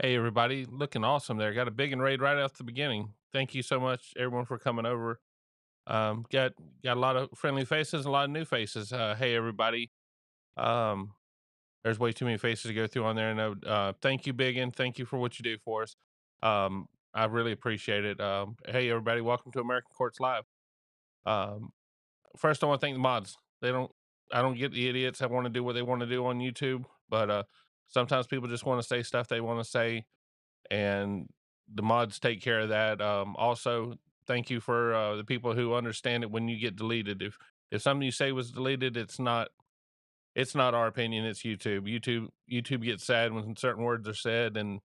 Hey everybody, looking awesome there. Got a big and raid right off the beginning. Thank you so much, everyone, for coming over. Got a lot of friendly faces, a lot of new faces. Hey everybody. Um, there's way too many faces to go through on there. And thank you, Biggin. Thank you for what you do for us. I really appreciate it. Hey everybody, welcome to American Courts Live. Um, First, I want to thank the mods. I don't get the idiots that want to do what they want to do on YouTube, but sometimes people just want to say stuff they want to say, and the mods take care of that. Also, thank you for the people who understand it when you get deleted. If something you say was deleted, it's not our opinion. It's YouTube. YouTube gets sad when certain words are said, and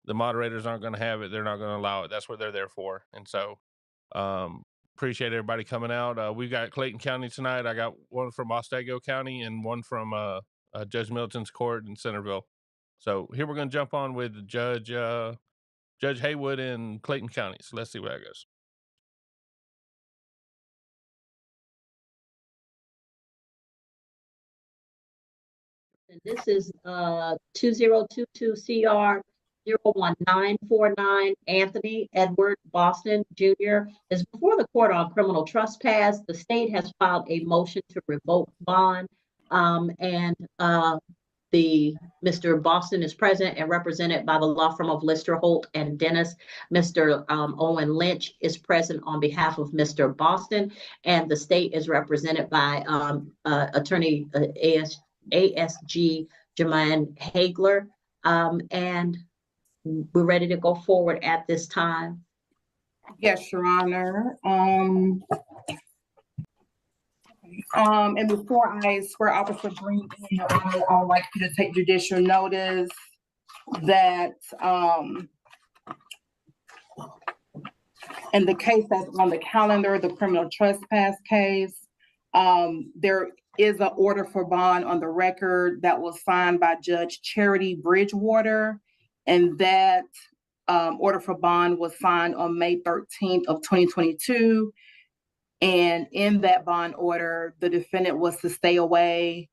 the moderators aren't going to have it. They're not going to allow it. That's what they're there for. And so, um, appreciate everybody coming out. We've got Clayton County tonight. I got one from Otsego County and one from Judge Middleton's court in Centerville. So here we're going to jump on with Judge Haywood in Clayton County. So let's see where that goes. And this is 2022 CR 01949. Anthony Edward Boston Jr. is before the court on criminal trespass. The state has filed a motion to revoke bond, and Mr. Boston is present and represented by the law firm of Lister, Holt, and Dennis. Mr. Owen Lynch is present on behalf of Mr. Boston, and the state is represented by attorney ASG Jermaine Hagler, and we're ready to go forward at this time. Yes, Your Honor. And before I swear Officer Green in, Your Honor, I would like you to take judicial notice that in the case that's on the calendar, the criminal trespass case, there is an order for bond on the record that was signed by Judge Charity Bridgewater, and that order for bond was signed on May 13th of 2022. And in that bond order, the defendant was to stay away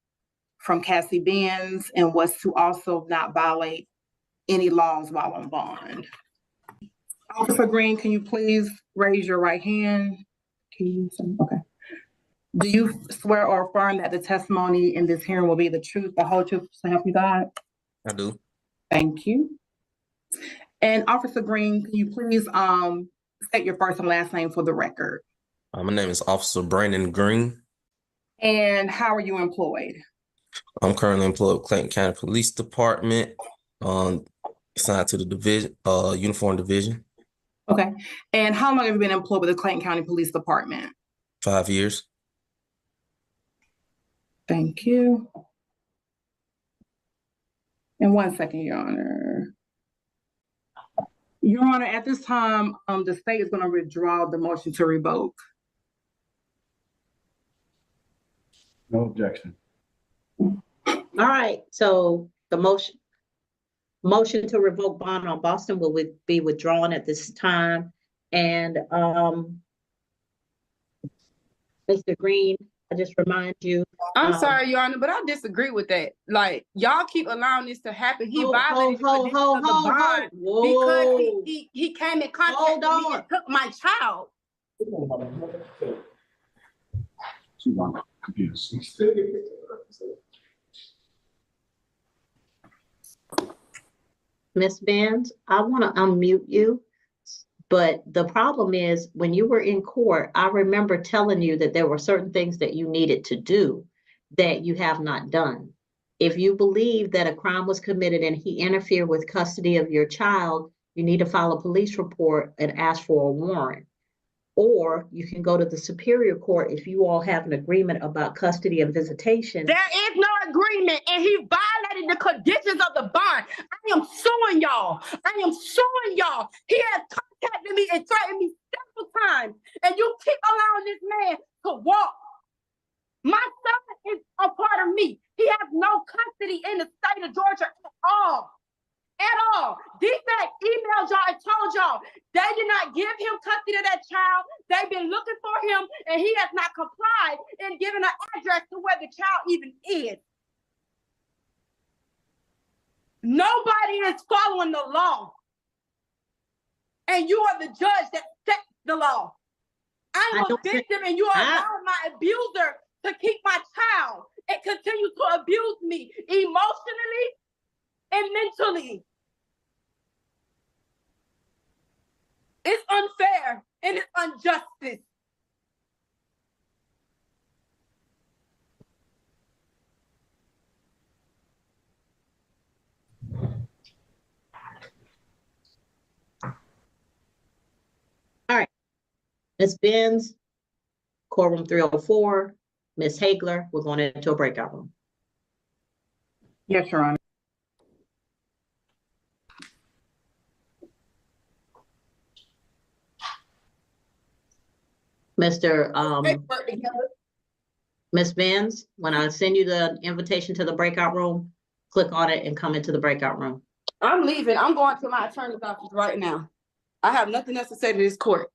from Cassie Benz and was to also not violate any laws while on bond. Officer Green, can you please raise your right hand? Okay. Do you swear or affirm that the testimony in this hearing will be the truth, the whole truth, so help you God? I do. Thank you. And Officer Green, can you please state your first and last name for the record? My name is Officer Brandon Green. And how are you employed? I'm currently employed with Clayton County Police Department, assigned to the division, uniform division. Okay. And how long have you been employed with the Clayton County Police Department? 5 years. Thank you. And 1 second, Your Honor. Your Honor, at this time, the state is going to withdraw the motion to revoke. No objection. All right, so the motion to revoke bond on Boston will be withdrawn at this time. And Mr. Green, I just remind you. I'm sorry, Your Honor, but I disagree with that. Like, y'all keep allowing this to happen. He violated the conditions of the bond because he came in contact with me and took my child. She's on the computer. Ms. Benz, I want to unmute you, but the problem is when you were in court, I remember telling you that there were certain things that you needed to do that you have not done. If you believe that a crime was committed and he interfered with custody of your child, you need to file a police report and ask for a warrant. Or you can go to the Superior Court if you all have an agreement about custody and visitation. There is no agreement, and he violated the conditions of the bond. I am suing y'all. I am suing y'all. He has contacted me and threatened me several times, and you keep allowing this man to walk. My son is a part of me. He has no custody in the state of Georgia at all. At all. DFAC emailed y'all and told y'all they did not give him custody of that child. They've been looking for him, and he has not complied in giving an address to where the child even is. No Nobody is following the law. And you are the judge that sets the law. I'm a victim and you are allowing my abuser to keep my child and continue to abuse me emotionally and mentally. It's unfair and it's injustice. All right. Ms. Benz, courtroom 304. Ms. Hagler, we're going into a breakout room. Yes, Your Honor. Ms. Benz, when I send you the invitation to the breakout room, click on it and come into the breakout room. I'm leaving. I'm going to my attorney's office right now. I have nothing else to say to this court.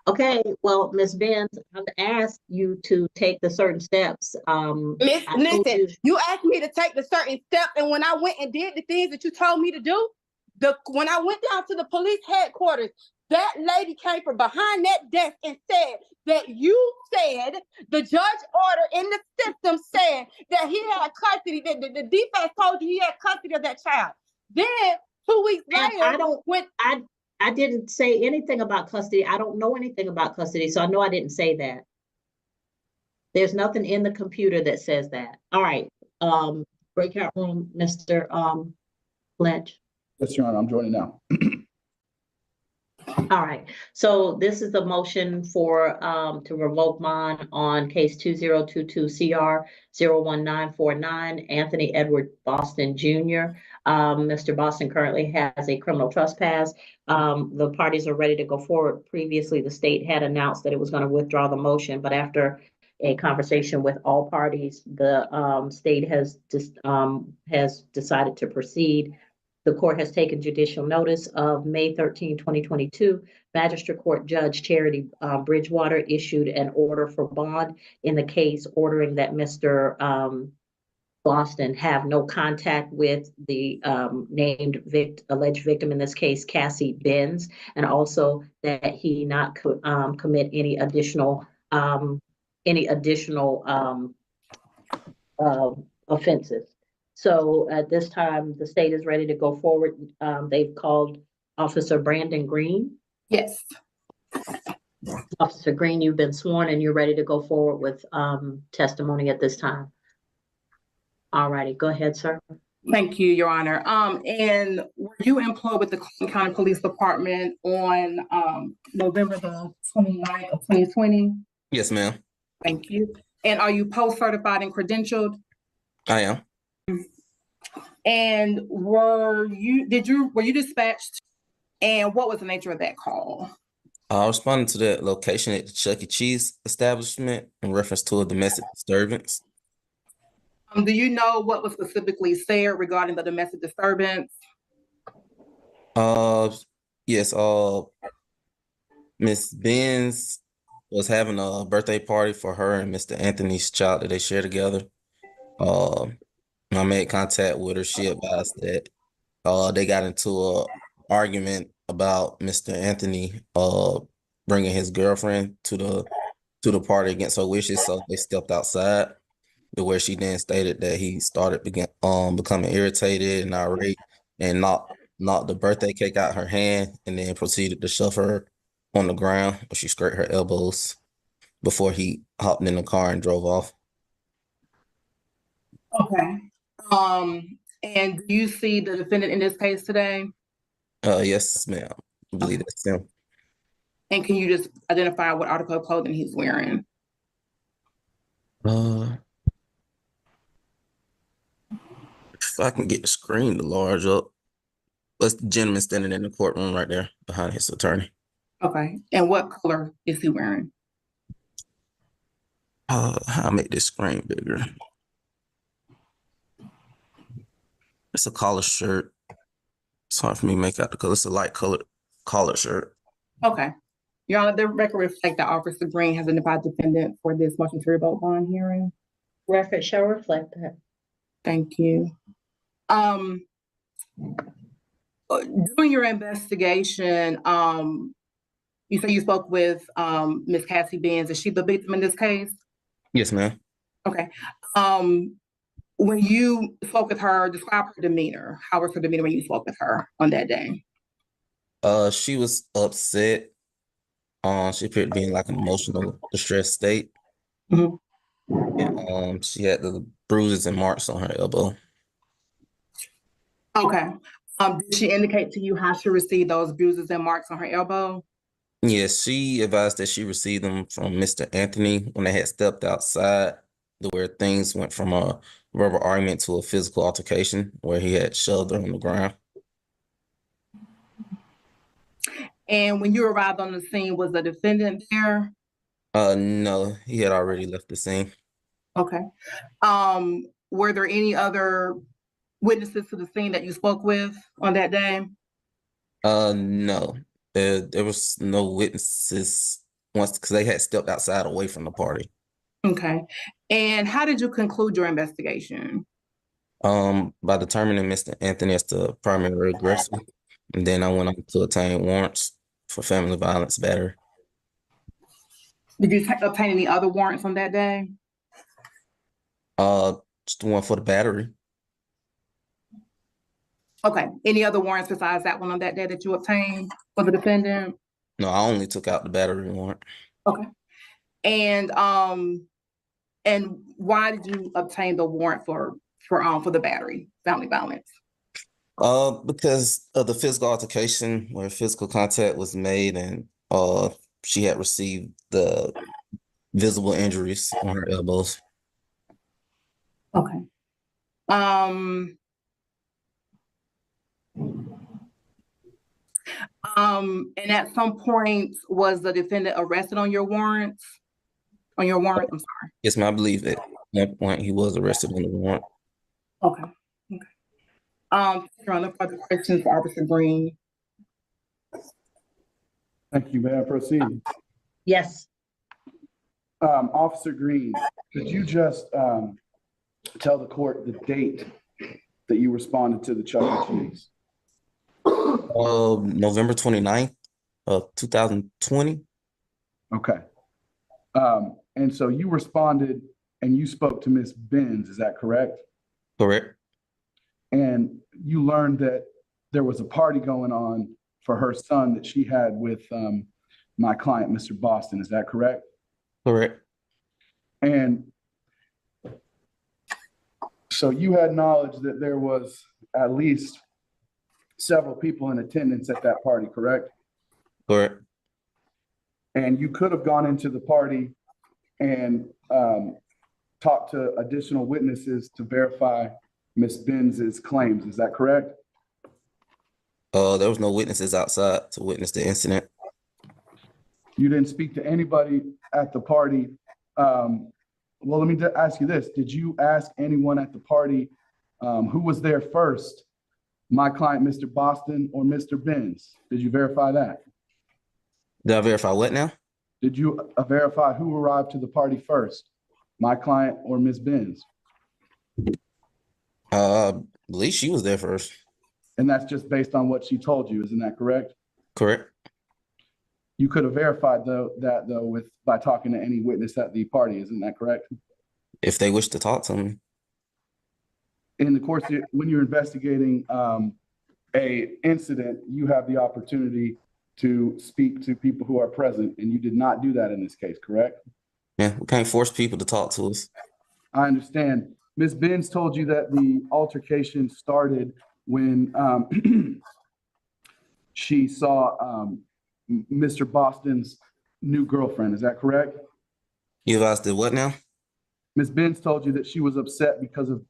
Okay, well, Ms. Benz, I've asked you to take the certain steps. Listen, you asked me to take the certain step, and when I went and did the things that you told me to do, when I went down to the police headquarters, that lady came from behind that desk and said that you said the judge order in the system said that he had custody, that the defense told you he had custody of that child. Then 2 weeks later, I didn't say anything about custody. I don't know anything about custody, so I know I didn't say that. There's nothing in the computer that says that. All right, breakout room, Mr. Lynch. Yes, Your Honor, I'm joining now. All right, so this is the motion for to revoke bond on case 2022 CR 01949, Anthony Edward Boston Jr. Mr. Boston currently has a criminal trespass. The parties are ready to go forward. Previously, the state had announced that it was going to withdraw the motion, but after a conversation with all parties, the state has decided to proceed. The court has taken judicial notice of May 13, 2022. Magistrate Court Judge Charity Bridgewater issued an order for bond in the case, ordering that Mr. Boston have no contact with the named alleged victim, in this case, Cassie Benz, and also that he not commit any additional offenses. So at this time, the state is ready to go forward. They've called Officer Brandon Green. Yes. Officer Green, you've been sworn and you're ready to go forward with testimony at this time. All righty, go ahead, sir. Thank you, Your Honor. And were you employed with the Clayton County Police Department on November the 29th of 2020? Yes, ma'am. Thank you. And are you post-certified and credentialed? I am. And were you dispatched? And what was the nature of that call? I responded to that location at the Chuck E. Cheese establishment in reference to a domestic disturbance. Do you know what was specifically said regarding the domestic disturbance? Yes, Miss Benz was having a birthday party for her and Mr. Anthony's child that they share together. I made contact with her. She advised that they got into an argument about Mr. Anthony bringing his girlfriend to the party against her wishes, so they stepped outside, to where she then stated that he started becoming irritated and irate and knocked the birthday cake out her hand, and then proceeded to shove her on the ground where she scraped her elbows before he hopped in the car and drove off. Okay. And do you see the defendant in this case today? Yes, ma'am. I believe that's him. And can you just identify what article of clothing he's wearing? If I can get the screen to large up. That's the gentleman standing in the courtroom right there behind his attorney. Okay. And what color is he wearing? I'll make this screen bigger. It's a collar shirt. It's hard for me to make out the color. It's a light colored collar shirt. Okay. Your Honor, the record reflects that Officer Green has identified defendant for this motion to revoke bond hearing. Record shall reflect that. Thank you. During your investigation, you say you spoke with Miss Cassie Benz. Is she the victim in this case? Yes, ma'am. Okay. When you spoke with her, describe her demeanor. How was her demeanor when you spoke with her on that day? She was upset. She appeared to be in like an emotional distress state. Mhm. And, she had the bruises and marks on her elbow. Okay. Did she indicate to you how she received those bruises and marks on her elbow? Yes, she advised that she received them from Mr. Anthony when they had stepped outside, where things went from a verbal argument to a physical altercation, where he had shoved her on the ground. And when you arrived on the scene, was the defendant there? No, he had already left the scene. Okay. Were there any other witnesses to the scene that you spoke with on that day? No, there was no witnesses once because they had stepped outside away from the party. Okay. And how did you conclude your investigation? By determining Mr. Anthony as the primary aggressor, and then I went on to obtain warrants for family violence battery. Did you obtain any other warrants on that day? Just the one for the battery. Okay. Any other warrants besides that one on that day that you obtained for the defendant? No, I only took out the battery warrant. Okay. And why did you obtain the warrant for the battery, family violence? Because of the physical altercation where physical contact was made and she had received the visible injuries on her elbows. Okay. And at some point, was the defendant arrested on your warrants? On your warrant, I'm sorry. Yes, ma'am, I believe at one point he was arrested on the warrant. Okay. Okay. No further questions for Officer Green. Thank you, ma'am. Proceed. Yes. Officer Green, could you just tell the court the date that you responded to the Chuck E. Cheese? November 29th of 2020. Okay. And so you responded and you spoke to Miss Benz, is that correct? Correct. And you learned that there was a party going on for her son that she had with my client, Mr. Boston, is that correct? Correct. And so you had knowledge that there was at least several people in attendance at that party, correct? Correct. And you could have gone into the party and talked to additional witnesses to verify Ms. Benz's claims, is that correct? There was no witnesses outside to witness the incident. You didn't speak to anybody at the party. Well, let me ask you this. Did you ask anyone at the party who was there first, my client, Mr. Boston, or Mr. Benz? Did you verify that? Did I verify what now? Did you verify who arrived to the party first, my client or Ms. Benz? I believe she was there first. And that's just based on what she told you, isn't that correct? Correct. You could have verified that by talking to any witness at the party, isn't that correct? If they wish to talk to me. In the course, when you're investigating a incident, you have the opportunity to speak to people who are present, and you did not do that in this case, correct? Yeah, we can't force people to talk to us. I understand. Ms. Benz told you that the altercation started when she saw Mr. Boston's new girlfriend. Is that correct? You advised did what now? Ms. Benz told you that she was upset because of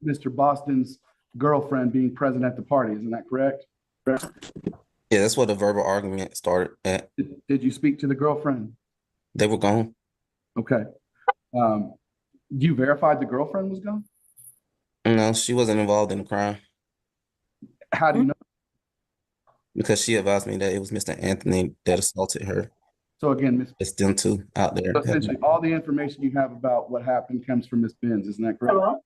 Mr. Boston's girlfriend being present at the party. Isn't that correct? Yeah, that's what the verbal argument started at. Did you speak to the girlfriend? They were gone. Okay. You verified the girlfriend was gone? No, she wasn't involved in the crime How do you know? because she advised me that it was Mr. Anthony that assaulted her. So again, Ms. It's them two out there. So essentially, all the information you have about what happened comes from Ms. Benz. Isn't that correct? Hello?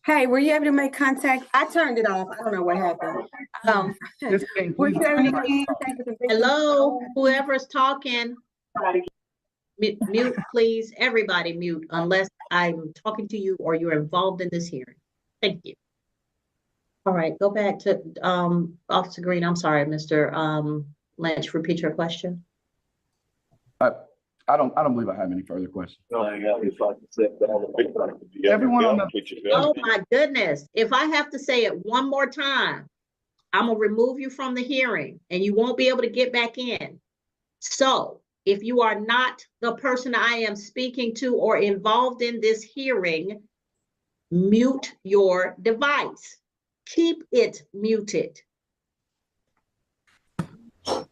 Hey, were you able to make contact? I turned it off. I don't know what happened. Ms. King, Were please. you able to make contact with the victim? Hello, whoever's talking, mute, please. Everybody mute unless I'm talking to you or you're involved in this hearing. Thank you. All right, go back to Officer Green. I'm sorry, Mr. Lynch, repeat your question. I don't believe I have any further questions. Everyone on Oh my goodness. If I have to say it one more time, I'm gonna remove you from the hearing and you won't be able to get back in. So if you are not the person I am speaking to or involved in this hearing, mute your device. Keep it muted. All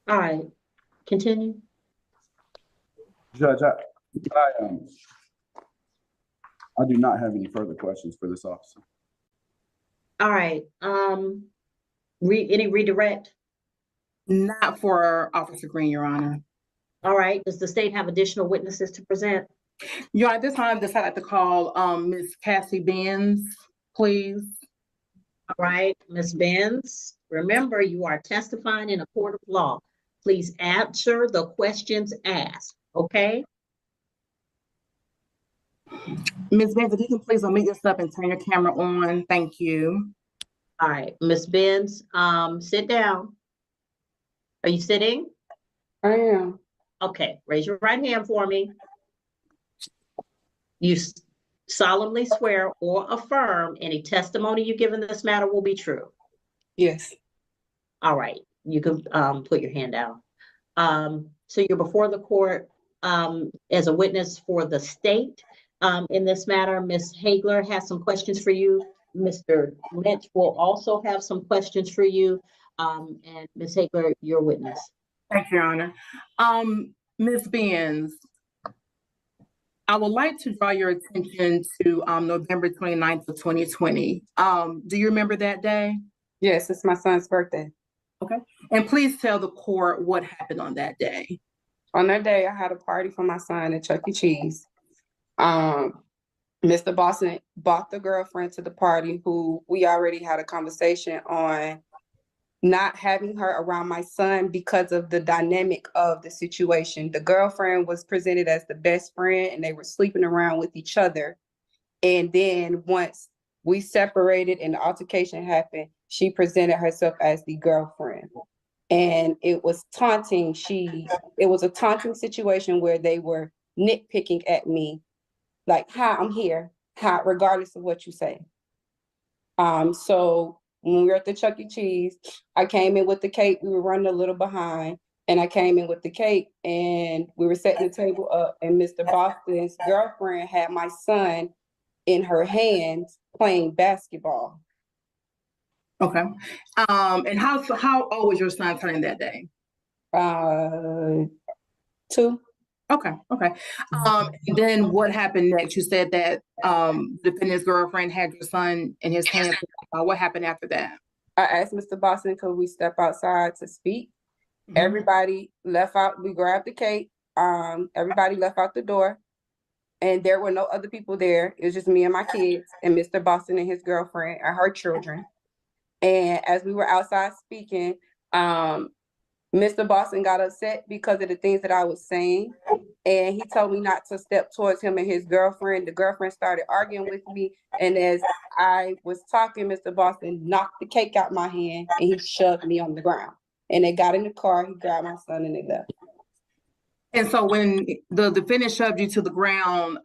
right, continue. Judge, I do not have any further questions for this officer. All right, any redirect? Not for Officer Green, Your Honor. All right, does the state have additional witnesses to present? Your Honor, at this time, I'd like to call Ms. Cassie Benz, please. All right, Ms. Benz, remember you are testifying in a court of law. Please answer the questions asked, okay? Ms. Benz, if you can please unmute yourself and turn your camera on. Thank you. All right, Ms. Benz, sit down. Are you sitting? I am. Okay, raise your right hand for me. You solemnly swear or affirm any testimony you give in this matter will be true. Yes. All right, you can put your hand down. So you're before the court as a witness for the state in this matter. Ms. Hagler has some questions for you. Mr. Lynch will also have some questions for you. And Ms. Hagler, your witness. Thank you, Your Honor. Ms. Benz, I would like to draw your attention to November 29th of 2020. Do you remember that day? Yes, it's my son's birthday. Okay. And please tell the court what happened on that day. On that day, I had a party for my son at Chuck E. Cheese. Mr. Boston brought the girlfriend to the party who we already had a conversation on not having her around my son because of the dynamic of the situation. The girlfriend was presented as the best friend and they were sleeping around with each other. And then once we separated and the altercation happened, she presented herself as the girlfriend. And it was taunting. It was a taunting situation where they were nitpicking at me, like, hi, I'm here, hi, regardless of what you say. So when we were at the Chuck E. Cheese, I came in with the cake. We were running a little behind, and I came in with the cake, and we were setting the table up, and Mr. Boston's girlfriend had my son in her hands playing basketball. Okay. And how old was your son turning that day? 2. Okay. And then what happened next? You said that the defendant's girlfriend had your son in his hands. What happened after that? I asked Mr. Boston, could we step outside to speak? Mhm. Everybody left out. We grabbed the cake. Everybody left out the door. And there were no other people there. It was just me and my kids and Mr. Boston and his girlfriend and her children. And as we were outside speaking, Mr. Boston got upset because of the things that I was saying. And he told me not to step towards him and his girlfriend. The girlfriend started arguing with me. And as I was talking, Mr. Boston knocked the cake out my hand and he shoved me on the ground. And they got in the car, he grabbed my son and they left. And so when the defendant shoved you to the ground,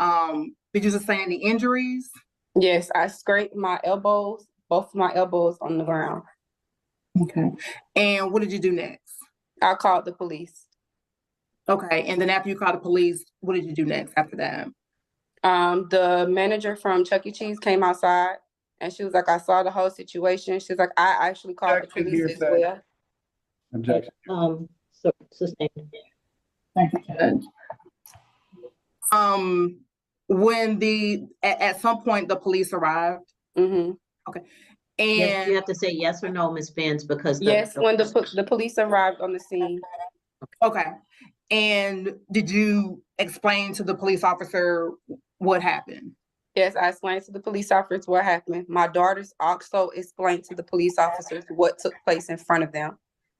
did you sustain any injuries? Yes, I scraped my elbows, both of my elbows on the ground. Okay. And what did you do next? I called the police. Okay. And then after you called the police, what did you do next after that? The manager from Chuck E. Cheese came outside and she was like, I saw the whole situation. She was like, I actually called the police as well. Objection. So sustained. Thank you, Judge. When at some point the police arrived. Mm-hmm. Okay. Yes, And you have to say yes or no, Ms. Benz, because yes, when the police arrived on the scene. okay. And did you explain to the police officer what happened? Yes, I explained to the police officers what happened. My daughters also explained to the police officers what took place in front of them.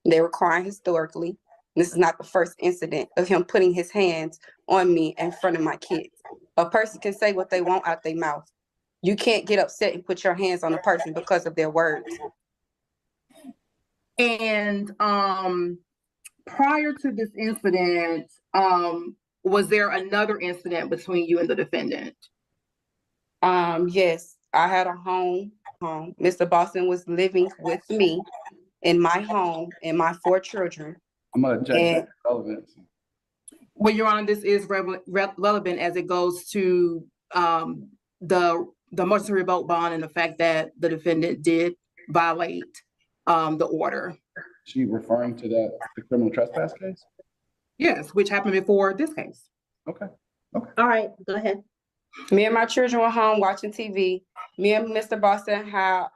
They were crying historically. This is not the first incident of him putting his hands on me in front of my kids. A person can say what they want out their mouth. You can't get upset and put your hands on a person because of their words. And prior to this incident, was there another incident between you and the defendant? Yes, I had a home. Mr. Boston was living with me in my home and my 4 children. I'm gonna object to relevance. Well, Your Honor, this is relevant as it goes to the motion to revoke bond and the fact that the defendant did violate the order. She referring to the criminal trespass case? Yes, which happened before this case. Okay. All right, go ahead. Me and my children were home watching TV. Me and Mr. Boston had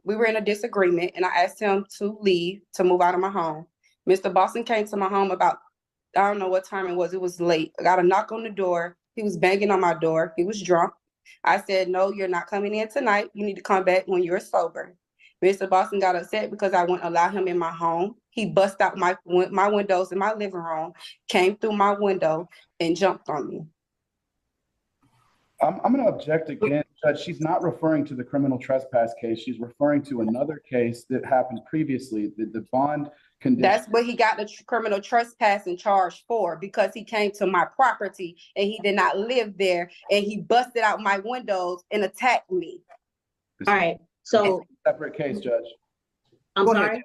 we were in a disagreement, and I asked him to leave to move out of my home. Mr. Boston came to my home about, I don't know what time it was. It was late. I got a knock on the door. He was banging on my door. He was drunk. I said, "No, you're not coming in tonight. You need to come back when you're sober." Mr. Boston got upset because I wouldn't allow him in my home. He bust out my windows in my living room, came through my window, and jumped on me. I'm going to object again, Judge. She's not referring to the criminal trespass case. She's referring to another case that happened previously. The bond condition. That's what he got the criminal trespassing charge for, because he came to my property and he did not live there, and he busted out my windows and attacked me. All right, so Separate case, Judge. I'm Go sorry. ahead.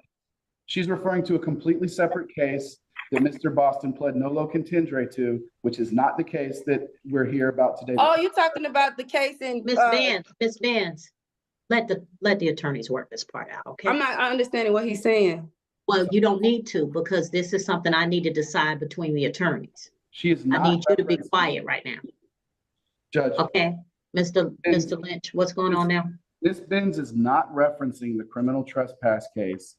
She's referring to a completely separate case that Mr. Boston pled nolo contendere to, which is not the case that we're here about today. Oh, you're talking about the case in Miss Vance, let the attorneys work this part out, okay? I'm not understanding what he's saying. Well, you don't need to, because this is something I need to decide between the attorneys. She is not. I need you to be quiet right now, Judge. okay? Mr. Lynch, what's going on now? Ms. Benz is not referencing the criminal trespass case.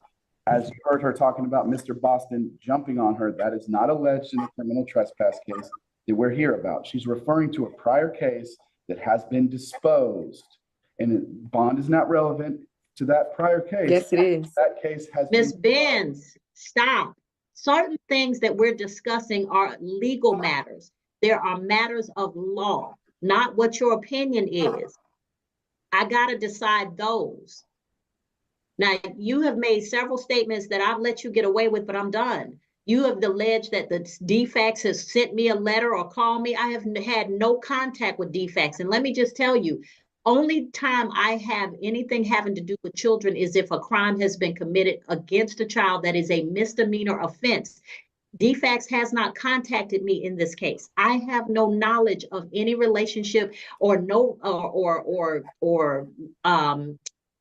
As you heard her talking about Mr. Boston jumping on her, that is not alleged in the criminal trespass case that we're here about. She's referring to a prior case that has been disposed, and bond is not relevant to that prior case. Yes, it is. That case has Ms. been. Benz, stop. Certain things that we're discussing are legal matters. There are matters of law, not what your opinion is. I gotta decide those. Now, you have made several statements that I've let you get away with, but I'm done. You have alleged that the DFACS has sent me a letter or called me. I have had no contact with DFACS. And let me just tell you, only time I have anything having to do with children is if a crime has been committed against a child that is a misdemeanor offense. DFACS has not contacted me in this case. I have no knowledge of any relationship or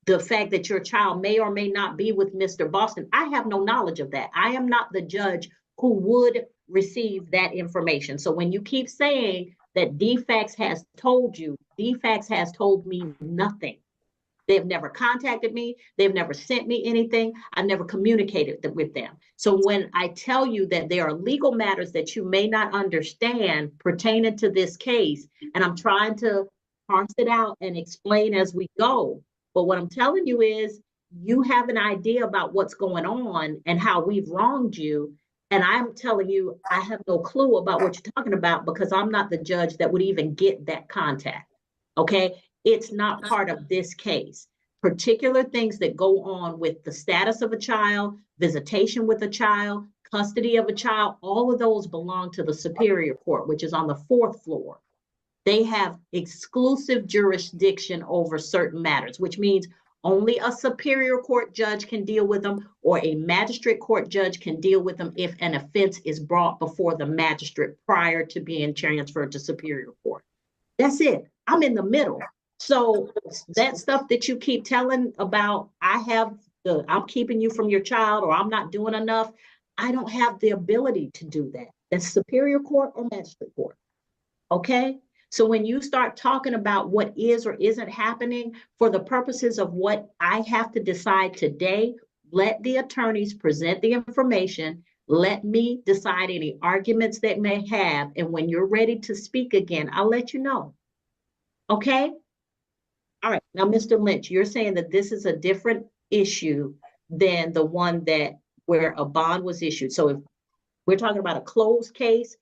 the fact that your child may or may not be with Mr. Boston. I have no knowledge of that. I am not the judge who would receive that information. So when you keep saying that DFACS has told you, DFACS has told me nothing. They've never contacted me. They've never sent me anything. I never communicated with them. So when I tell you that there are legal matters that you may not understand pertaining to this case, and I'm trying to parse it out and explain as we go, but what I'm telling you is you have an idea about what's going on and how we've wronged you. And I'm telling you, I have no clue about what you're talking about, because I'm not the judge that would even get that contact. Okay. It's not part of this case. Particular things that go on with the status of a child, visitation with a child, custody of a child, all of those belong to the Superior Court, which is on the 4th floor. They have exclusive jurisdiction over certain matters, which means only a Superior Court judge can deal with them, or a magistrate court judge can deal with them if an offense is brought before the magistrate prior to being transferred to Superior Court. That's it. I'm in the middle. So that stuff that you keep telling about, I'm keeping you from your child, or I'm not doing enough, I don't have the ability to do that. That's Superior Court or Magistrate Court. Okay? So when you start talking about what is or isn't happening for the purposes of what I have to decide today, let the attorneys present the information. Let me decide any arguments that may have. And when you're ready to speak again, I'll let you know. Okay? All right, now, Mr. Lynch, you're saying that this is a different issue than the one that where a bond was issued. So if we're talking about a closed case,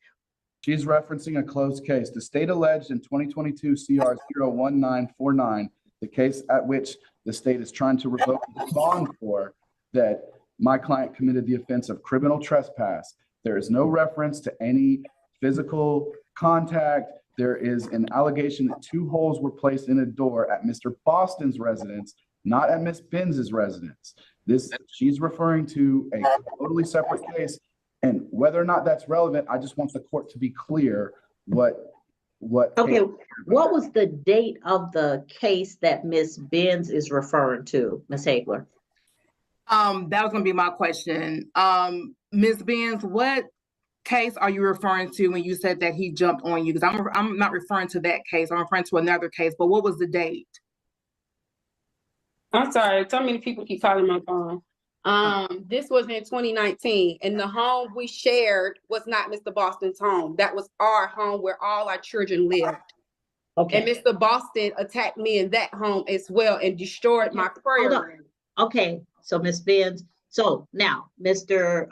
She's referencing a closed case. The state alleged in 2022 CR 01949, the case at which the state is trying to revoke the bond for, that my client committed the offense of criminal trespass. There is no reference to any physical contact. There is an allegation that 2 holes were placed in a door at Mr. Boston's residence, not at Miss Benz's residence. She's referring to a totally separate case. And whether or not that's relevant, I just want the court to be clear what. okay, what was the date of the case that Miss Benz is referring to, Miss Hagler? That was gonna be my question. Ms. Benz, what case are you referring to when you said that he jumped on you? Because I'm not referring to that case. I'm referring to another case. But what was the date? I'm sorry, so many people keep calling my phone. This was in 2019, and the home we shared was not Mr. Boston's home. That was our home where all our children lived. Okay. And Mr. Boston attacked me in that home as well and destroyed my prayer room. Okay, so Miss Benz, so now, Mr.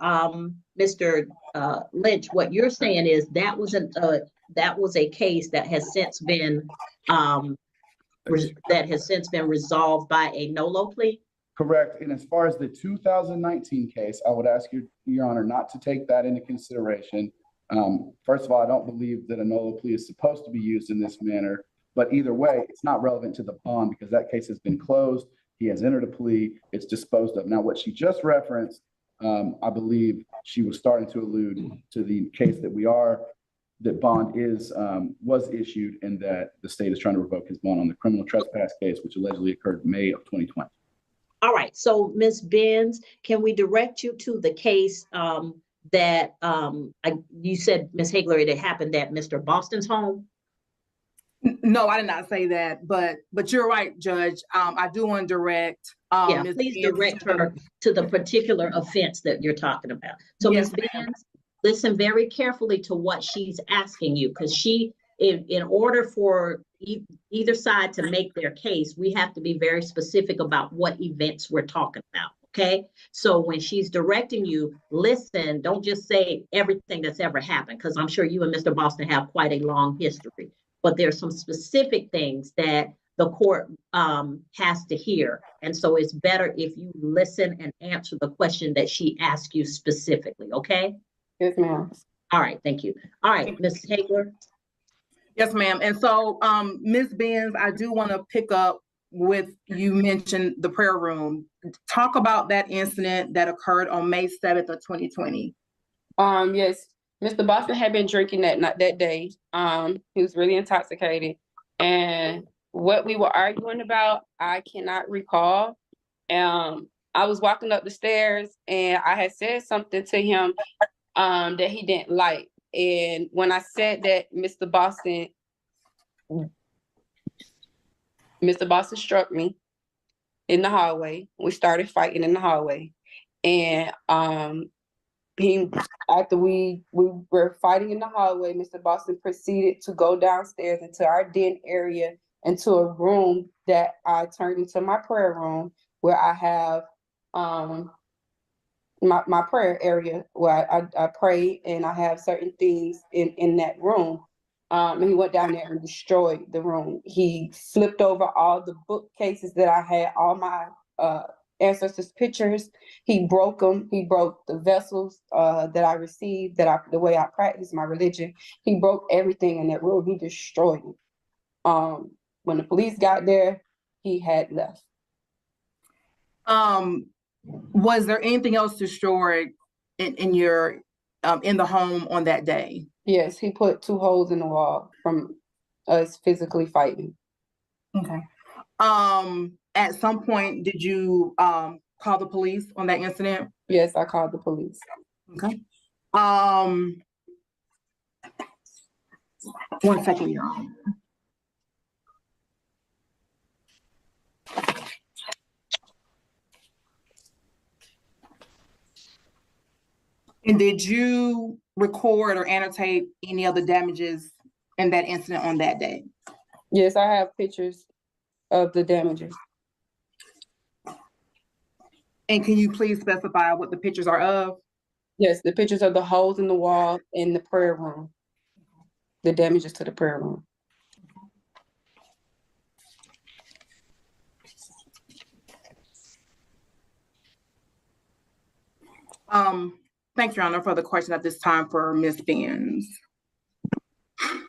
Lynch, what you're saying is that was a case that has since been resolved by a NOLO plea? Correct. And as far as the 2019 case, I would ask Your Honor not to take that into consideration. First of all, I don't believe that a NOLO plea is supposed to be used in this manner, but either way, it's not relevant to the bond because that case has been closed. He has entered a plea. It's disposed of. Now, what she just referenced, I believe she was starting to allude to the case that bond was issued and that the state is trying to revoke his bond on the criminal trespass case, which allegedly occurred May of 2020. All right, so Ms. Benz, can we direct you to the case that you said, Ms. Hagler, it happened at Mr. Boston's home? No, I did not say that, but you're right, Judge. I do want to direct. Yeah, please direct her to the particular offense that you're talking about. So Yes, Ms. Benz, listen very carefully to what she's asking you, because in order for either side to make their case, we have to be very specific about what events we're talking about, okay? So when she's directing you, listen, don't just say everything that's ever happened, because I'm sure you and Mr. Boston have quite a long history, but there's some specific things that the court has to hear. And so it's better if you listen and answer the question that she asked you specifically, okay? Yes, ma'am. All right, thank you. All right, Ms. Hagler. Yes, ma'am. And so, Ms. Benz, I do want to pick up with you mentioned the prayer room. Talk about that incident that occurred on May 7th of 2020. Yes, Mr. Boston had been drinking that day. He was really intoxicated. And what we were arguing about, I cannot recall. I was walking up the stairs and I had said something to him that he didn't like. And when I said that, Mr. Boston struck me in the hallway. We started fighting in the hallway. And after we were fighting in the hallway, Mr. Boston proceeded to go downstairs into our den area, into a room that I turned into my prayer room, where I have my prayer area where I pray, and I have certain things in that room. And he went down there and destroyed the room. He flipped over all the bookcases that I had, all my ancestors' pictures. He broke them. He broke the vessels that I received, the way I practice my religion. He broke everything in that room. He destroyed it. When the police got there, he had left. Was there anything else destroyed in your in the home on that day? Yes, he put 2 holes in the wall from us physically fighting. Okay. At some point, did you call the police on that incident? Yes, I called the police. Okay. 1 second, Your Honor. And did you record or annotate any of the damages in that incident on that day? Yes, I have pictures of the damages. And can you please specify what the pictures are of? Yes, the pictures of the holes in the wall in the prayer room. The damages to the prayer room. Thank you, Your Honor, for the question at this time for Ms. Benz.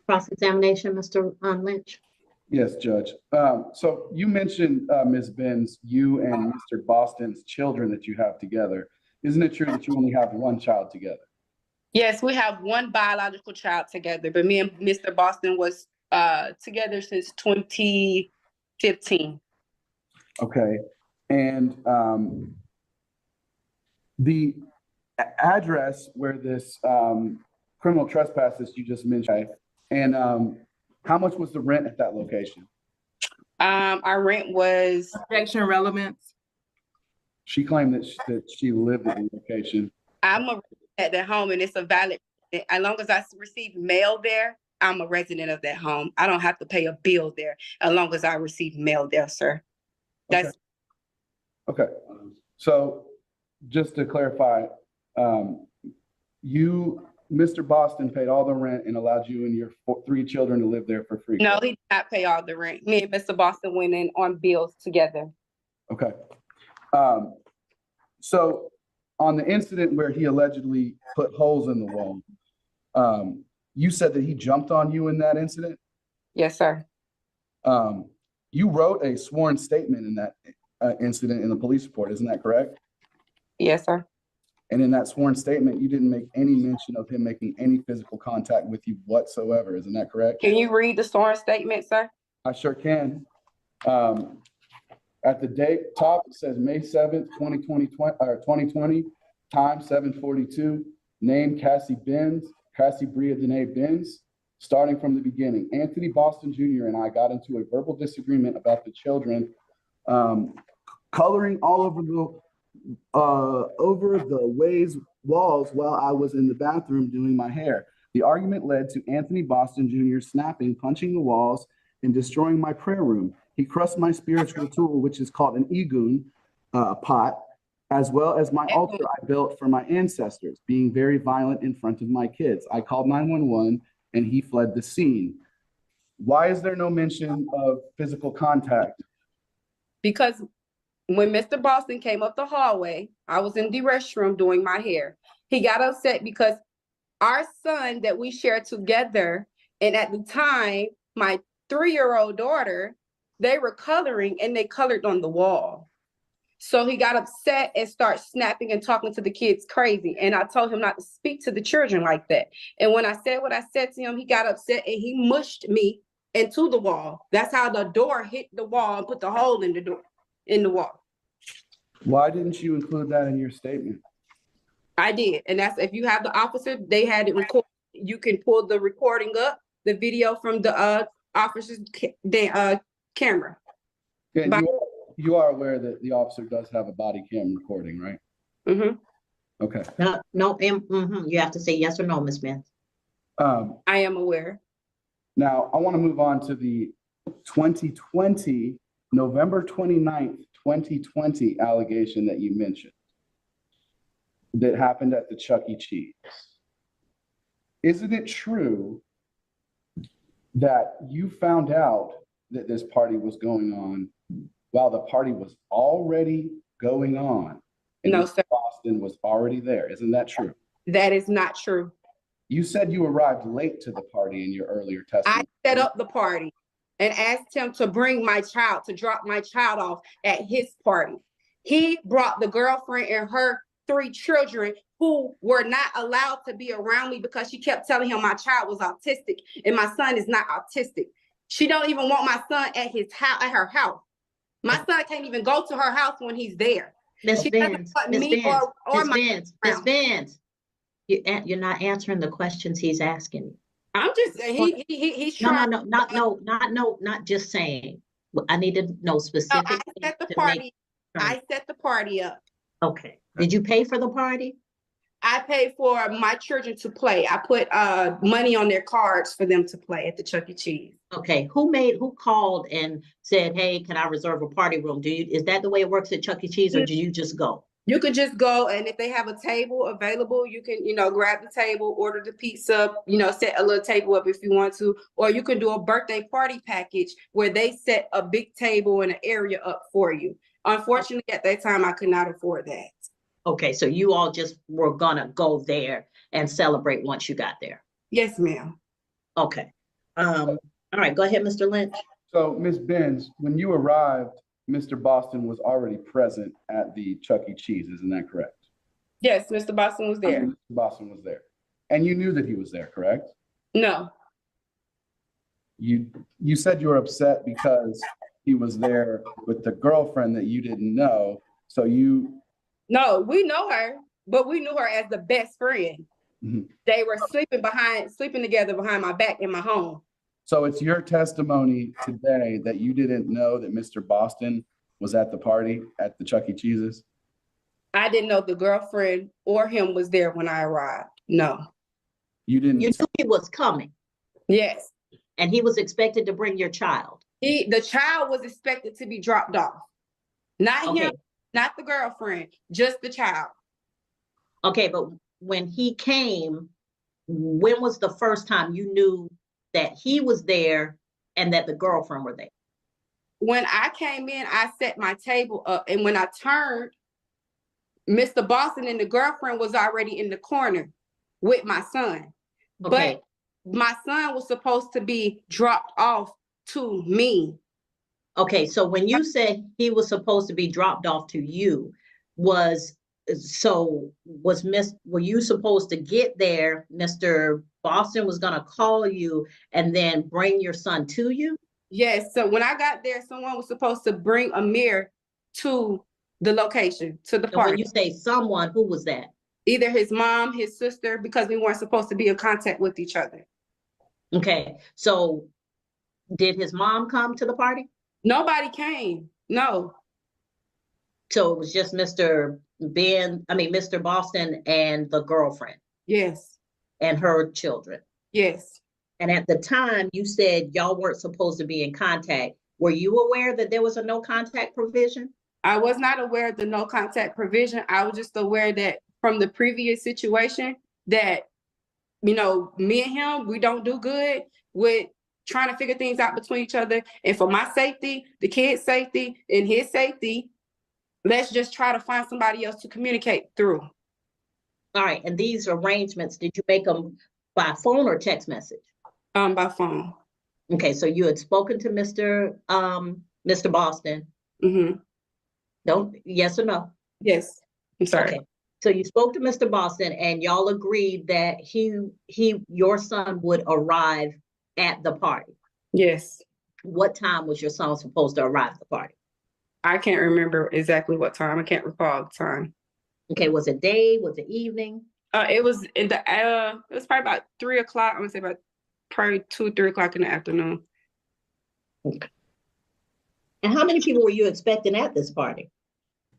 Cross-examination, Mr. Lynch. Yes, Judge. So you mentioned, Ms. Benz, you and Mr. Boston's children that you have together. Isn't it true that you only have one child together? Yes, we have one biological child together, but me and Mr. Boston was together since 2015. Okay. And the address where this criminal trespass that you just mentioned, and how much was the rent at that location? Our rent was Objection relevance. She claimed that she lived at the location. I'm a resident at that home, and it's a valid. As long as I receive mail there, I'm a resident of that home. I don't have to pay a bill there as long as I receive mail there, sir. That's Okay. So just to clarify, Mr. Boston paid all the rent and allowed you and your 3 children to live there for free. no, he did not pay all the rent. Me and Mr. Boston went in on bills together. Okay. So on the incident where he allegedly put holes in the wall, you said that he jumped on you in that incident? Yes, sir. You wrote a sworn statement in that incident in the police report, isn't that correct? Yes, sir. And in that sworn statement, you didn't make any mention of him making any physical contact with you whatsoever, isn't that correct? Can you read the sworn statement, sir? I sure can. At the date top, it says May 7th, 2020, time 7:42, name Cassie Bria Danae Benz. Starting from the beginning, Anthony Boston Jr. and I got into a verbal disagreement about the children coloring all over the walls while I was in the bathroom doing my hair. The argument led to Anthony Boston Jr. snapping, punching the walls, and destroying my prayer room. He crushed my spiritual tool, which is called an egun pot, as well as my altar I built for my ancestors, being very violent in front of my kids. I called 911 and he fled the scene. Why is there no mention of physical contact? Because when Mr. Boston came up the hallway, I was in the restroom doing my hair. He got upset because our son that we shared together, and at the time, my 3-year-old daughter, they were coloring and they colored on the wall. So he got upset and started snapping and talking to the kids crazy. And I told him not to speak to the children like that. And when I said what I said to him, he got upset and he mushed me into the wall. That's how the door hit the wall and put the hole in the door, in the wall. Why didn't you include that in your statement? I did. And that's, if you have the officer, they had it recorded. You can pull the recording up, the video from the officer's camera. Yeah, you are aware that the officer does have a body cam recording, right? Mm-hmm. Okay. No, you have to say yes or no, Ms. Smith. I am aware. Now, I want to move on to the 2020, November 29th, 2020 allegation that you mentioned that happened at the Chuck E. Cheese. Isn't it true that you found out that this party was going on while the party was already going on? And No, sir. Boston was already there. Isn't that true? That is not true. You said you arrived late to the party in your earlier I testimony. set up the party and asked him to bring my child, to drop my child off at his party. He brought the girlfriend and her 3 children who were not allowed to be around me because she kept telling him my child was autistic and my son is not autistic. She don't even want my son at his house, at her house. My son can't even go to her house when he's there. Ms. Benz, Ms. Benz, you're not answering the questions he's asking you. I'm just saying he's trying. Not just saying. I need to know specific. I set the party. I set the party up. Okay. Did you pay for the party? I paid for my children to play. I put money on their cards for them to play at the Chuck E. Cheese. Okay, who called and said, hey, can I reserve a party room? Is that the way it works at Chuck E. Cheese, or do you just go? You could just go, and if they have a table available, you can, grab the table, order the pizza, set a little table up if you want to, or you can do a birthday party package where they set a big table and an area up for you. Unfortunately, at that time, I could not afford that. Okay, so you all just were gonna go there and celebrate once you got there. Yes, ma'am. Okay. All right, go ahead, Mr. Lynch. So, Ms. Benz, when you arrived, Mr. Boston was already present at the Chuck E. Cheese, isn't that correct? Yes, Mr. Boston was there. Mr. Boston was there. And you knew that he was there, correct? No. You said you were upset because he was there with the girlfriend that you didn't know. So No, we know her, but we knew her as the best friend. Mhm. They were sleeping together behind my back in my home. So it's your testimony today that you didn't know that Mr. Boston was at the party at the Chuck E. Cheese's? I didn't know the girlfriend or him was there when I arrived. No. You didn't. You knew he was coming, Yes. and he was expected to bring your child. The child was expected to be dropped off. Not Okay. him, not the girlfriend, just the child. Okay, but when he came, when was the first time you knew that he was there and that the girlfriend were there? When I came in, I set my table up, and when I turned, Mr. Boston and the girlfriend was already in the corner with my son. Okay. But my son was supposed to be dropped off to me. Okay, so when you said he was supposed to be dropped off to you, were you supposed to get there? Mr. Boston was gonna call you and then bring your son to you? Yes, so when I got there, someone was supposed to bring Amir to the location, to the And when party. you say someone, who was that? Either his mom, his sister, because we weren't supposed to be in contact with each other. Okay, so did his mom come to the party? Nobody came. No. So it was just Mr. Boston and the girlfriend Yes. and her children. Yes. And at the time you said y'all weren't supposed to be in contact. Were you aware that there was a no contact provision? I was not aware of the no contact provision. I was just aware that from the previous situation that, me and him, we don't do good with trying to figure things out between each other. And for my safety, the kid's safety, and his safety, let's just try to find somebody else to communicate through. All right, and these arrangements, did you make them by phone or text message? By phone. Okay, so you had spoken to Mr. Boston. Mm-hmm. Yes or no? Yes. I'm sorry. Okay, so you spoke to Mr. Boston and y'all agreed that your son would arrive at the party. Yes. What time was your son supposed to arrive at the party? I can't remember exactly what time. I can't recall the time. Okay, was it day? Was it evening? It was it was probably about 3 o'clock. I'm gonna say about probably 2 or 3 o'clock in the afternoon. Okay. And how many people were you expecting at this party?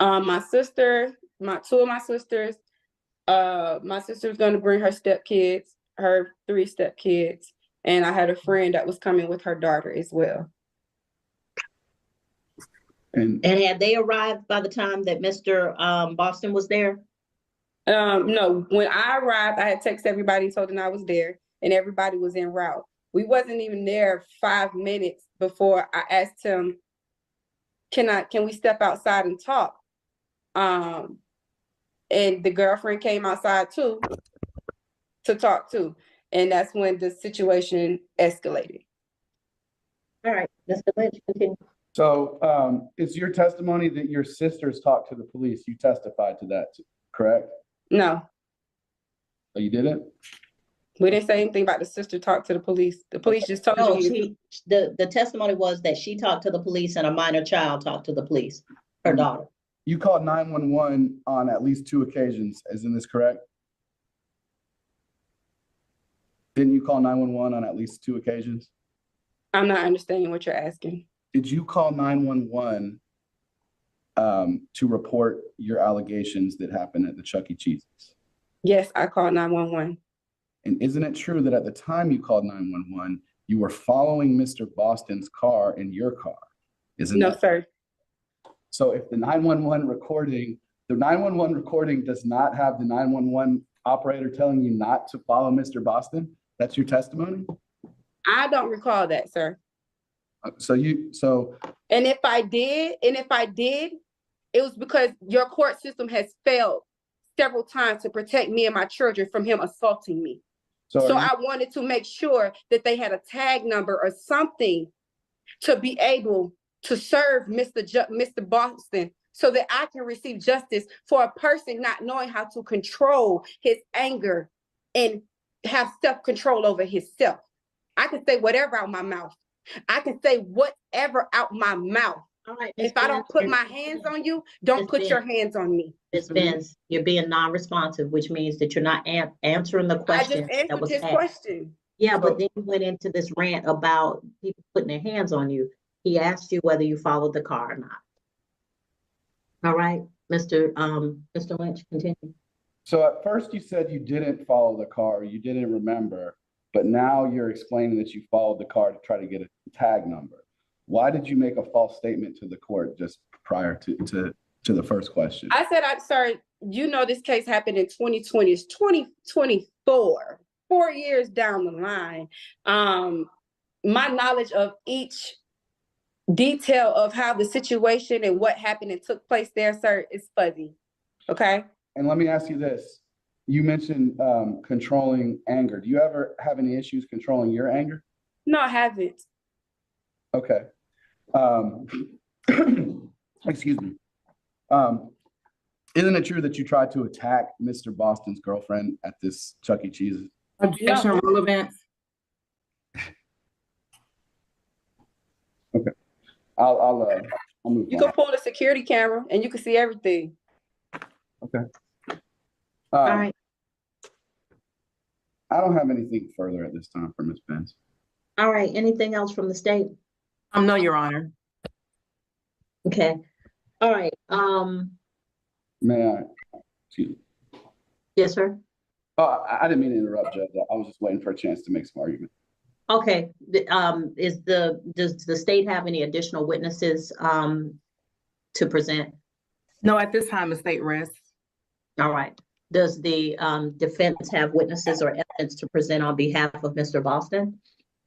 My sister, two of my sisters. My sister was gonna bring her stepkids, her 3 stepkids, and I had a friend that was coming with her daughter as well. And had they arrived by the time that Mr. Boston was there? No, when I arrived, I had texted everybody, told them I was there, and everybody was en route. We wasn't even there 5 minutes before I asked him, can we step outside and talk? And the girlfriend came outside too, to talk too. And that's when the situation escalated. All right, Mr. Lynch, continue. so it's your testimony that your sisters talked to the police. You testified to that, correct? No, Oh, you didn't? we didn't say anything about the sister talk to the police. The police just told No, you. the testimony was that she talked to the police and a minor child talked to the police, her daughter. You called 911 on at least 2 occasions. Isn't this correct? Didn't you call 911 on at least 2 occasions? I'm not understanding what you're asking. Did you call 911 to report your allegations that happened at the Chuck E. Cheese's? Yes, I called 911. And isn't it true that at the time you called 911, you were following Mr. Boston's car in your car? Isn't No, that? sir. So if the 911 recording does not have the 911 operator telling you not to follow Mr. Boston, that's your testimony? I don't recall that, sir. So And if I did, it was because your court system has failed several times to protect me and my children from him assaulting me. So I wanted to make sure that they had a tag number or something to be able to serve Mr. Boston so that I can receive justice for a person not knowing how to control his anger and have self-control over himself. I can say whatever out my mouth. I can say whatever out my mouth. All right, If I don't put my hands on you, don't put your hands on me. Ms. Benz, you're being non-responsive, which means that you're not answering the I question just that was answered his asked. question. Yeah, but then you went into this rant about people putting their hands on you. He asked you whether you followed the car or not. All right, Mr. Lynch, continue. So at first you said you didn't follow the car, you didn't remember, but now you're explaining that you followed the car to try to get a tag number. Why did you make a false statement to the court just prior to the first question? I said, I'm sorry, you know, this case happened in 2020, it's 2024, 4 years down the line. My knowledge of each detail of how the situation and what happened and took place there, sir, is fuzzy, okay? And let me ask you this. You mentioned controlling anger. Do you ever have any issues controlling your anger? No, I haven't. Okay. Excuse me. Isn't it true that you tried to attack Mr. Boston's girlfriend at this Chuck E. Cheese's? Objection relevant. Okay. I'll move You on. can pull the security camera and you can see everything. Okay. All right, I don't have anything further at this time for Ms. Benz. all right. Anything else from the state? No, Your Honor. Okay. All right. May I? Excuse me. Yes, sir. Oh, I didn't mean to interrupt, Judge. I was just waiting for a chance to make some argument. Okay. Does the state have any additional witnesses to present? No, at this time, the state rests. All right. Does the defense have witnesses or evidence to present on behalf of Mr. Boston?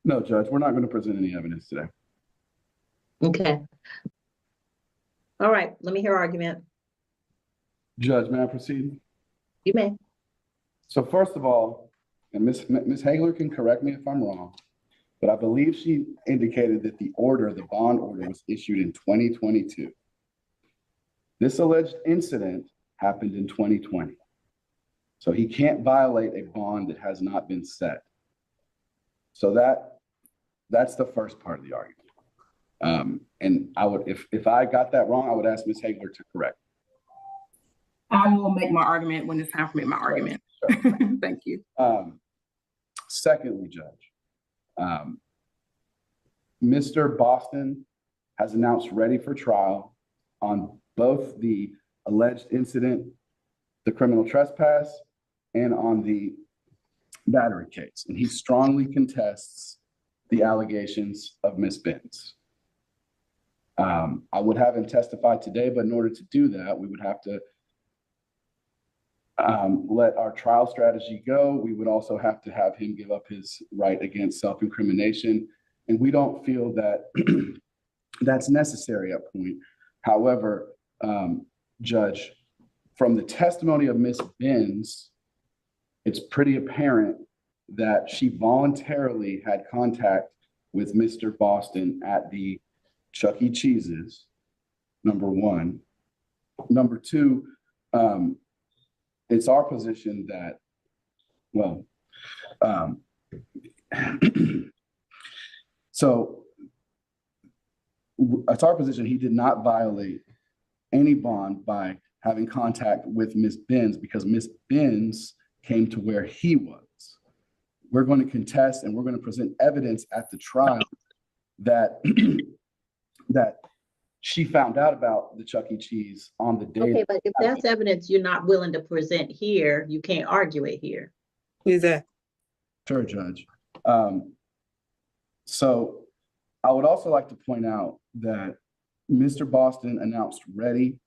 No, Judge, we're not going to present any evidence today. Okay. All right. Let me hear argument. Judge, may I proceed? You may. So first of all, and Ms. Hagler can correct me if I'm wrong, but I believe she indicated that the bond order was issued in 2022. This alleged incident happened in 2020. So he can't violate a bond that has not been set. So that's the first part of the argument. And I would, if I got that wrong, I would ask Ms. Hagler to correct. I will make my argument when it's time for me to make my argument. Sure. Thank you. Secondly, Judge, Mr. Boston has announced ready for trial on both the alleged incident, the criminal trespass, and on the battery case. And he strongly contests the allegations of Ms. Benz. I would have him testify today, but in order to do that, we would have to let our trial strategy go. We would also have to have him give up his right against self-incrimination. And we don't feel that that's necessary at point. However, Judge, from the testimony of Ms. Benz, it's pretty apparent that she voluntarily had contact with Mr. Boston at the Chuck E. Cheese's, number one. Number two, it's our position that, well, so it's our position he did not violate any bond by having contact with Ms. Benz because Ms. Benz came to where he was. We're going to contest and we're going to present evidence at the trial that that she found out about the Chuck E. Cheese on the day. Okay, but if that's evidence you're not willing to present here, you can't argue it here. Who's that? Sure, Judge. So I would also like to point out that Mr. Boston announced ready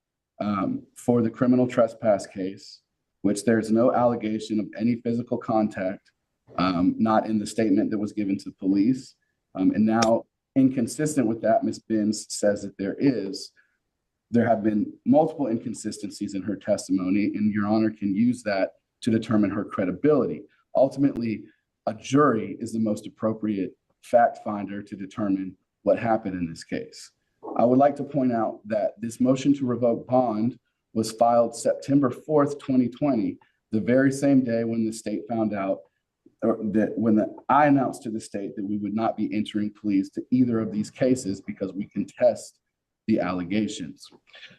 for the criminal trespass case, which there's no allegation of any physical contact, not in the statement that was given to police. And now, inconsistent with that, Ms. Benz says that there have been multiple inconsistencies in her testimony, and Your Honor can use that to determine her credibility. Ultimately, a jury is the most appropriate fact finder to determine what happened in this case. I would like to point out that this motion to revoke bond was filed September 4th, 2020, the very same day when the state found out, or that when I announced to the state that we would not be entering pleas to either of these cases because we contest the allegations.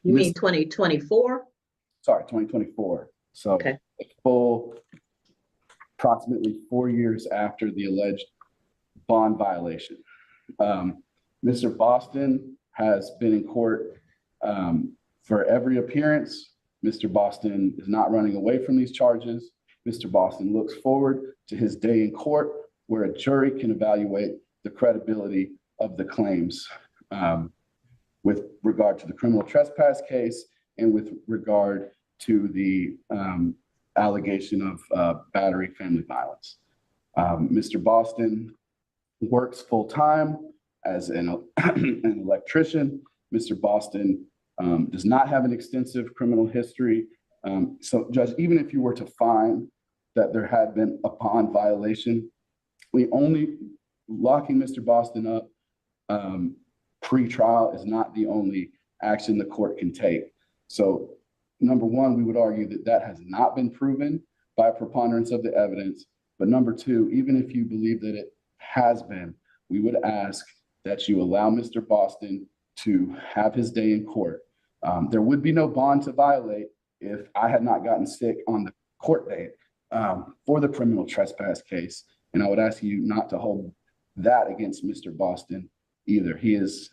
You mean 2024? Sorry, 2024. So Okay. a full approximately 4 years after the alleged bond violation. Mr. Boston has been in court for every appearance. Mr. Boston is not running away from these charges. Mr. Boston looks forward to his day in court where a jury can evaluate the credibility of the claims with regard to the criminal trespass case and with regard to the allegation of battery family violence. Mr. Boston works full-time as an electrician. Mr. Boston does not have an extensive criminal history. So, Judge, even if you were to find that there had been a bond violation, locking Mr. Boston up pre-trial is not the only action the court can take. So, number one, we would argue that that has not been proven by a preponderance of the evidence. But number two, even if you believe that it has been, we would ask that you allow Mr. Boston to have his day in court. There would be no bond to violate if I had not gotten sick on the court date for the criminal trespass case. And I would ask you not to hold that against Mr. Boston either. He is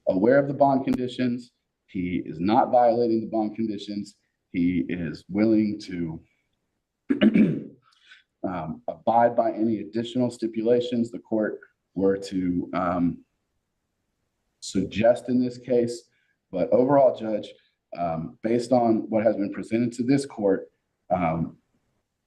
aware of the bond conditions. He is not violating the bond conditions. He is willing to abide by any additional stipulations the court were to suggest in this case. But overall, Judge, based on what has been presented to this court,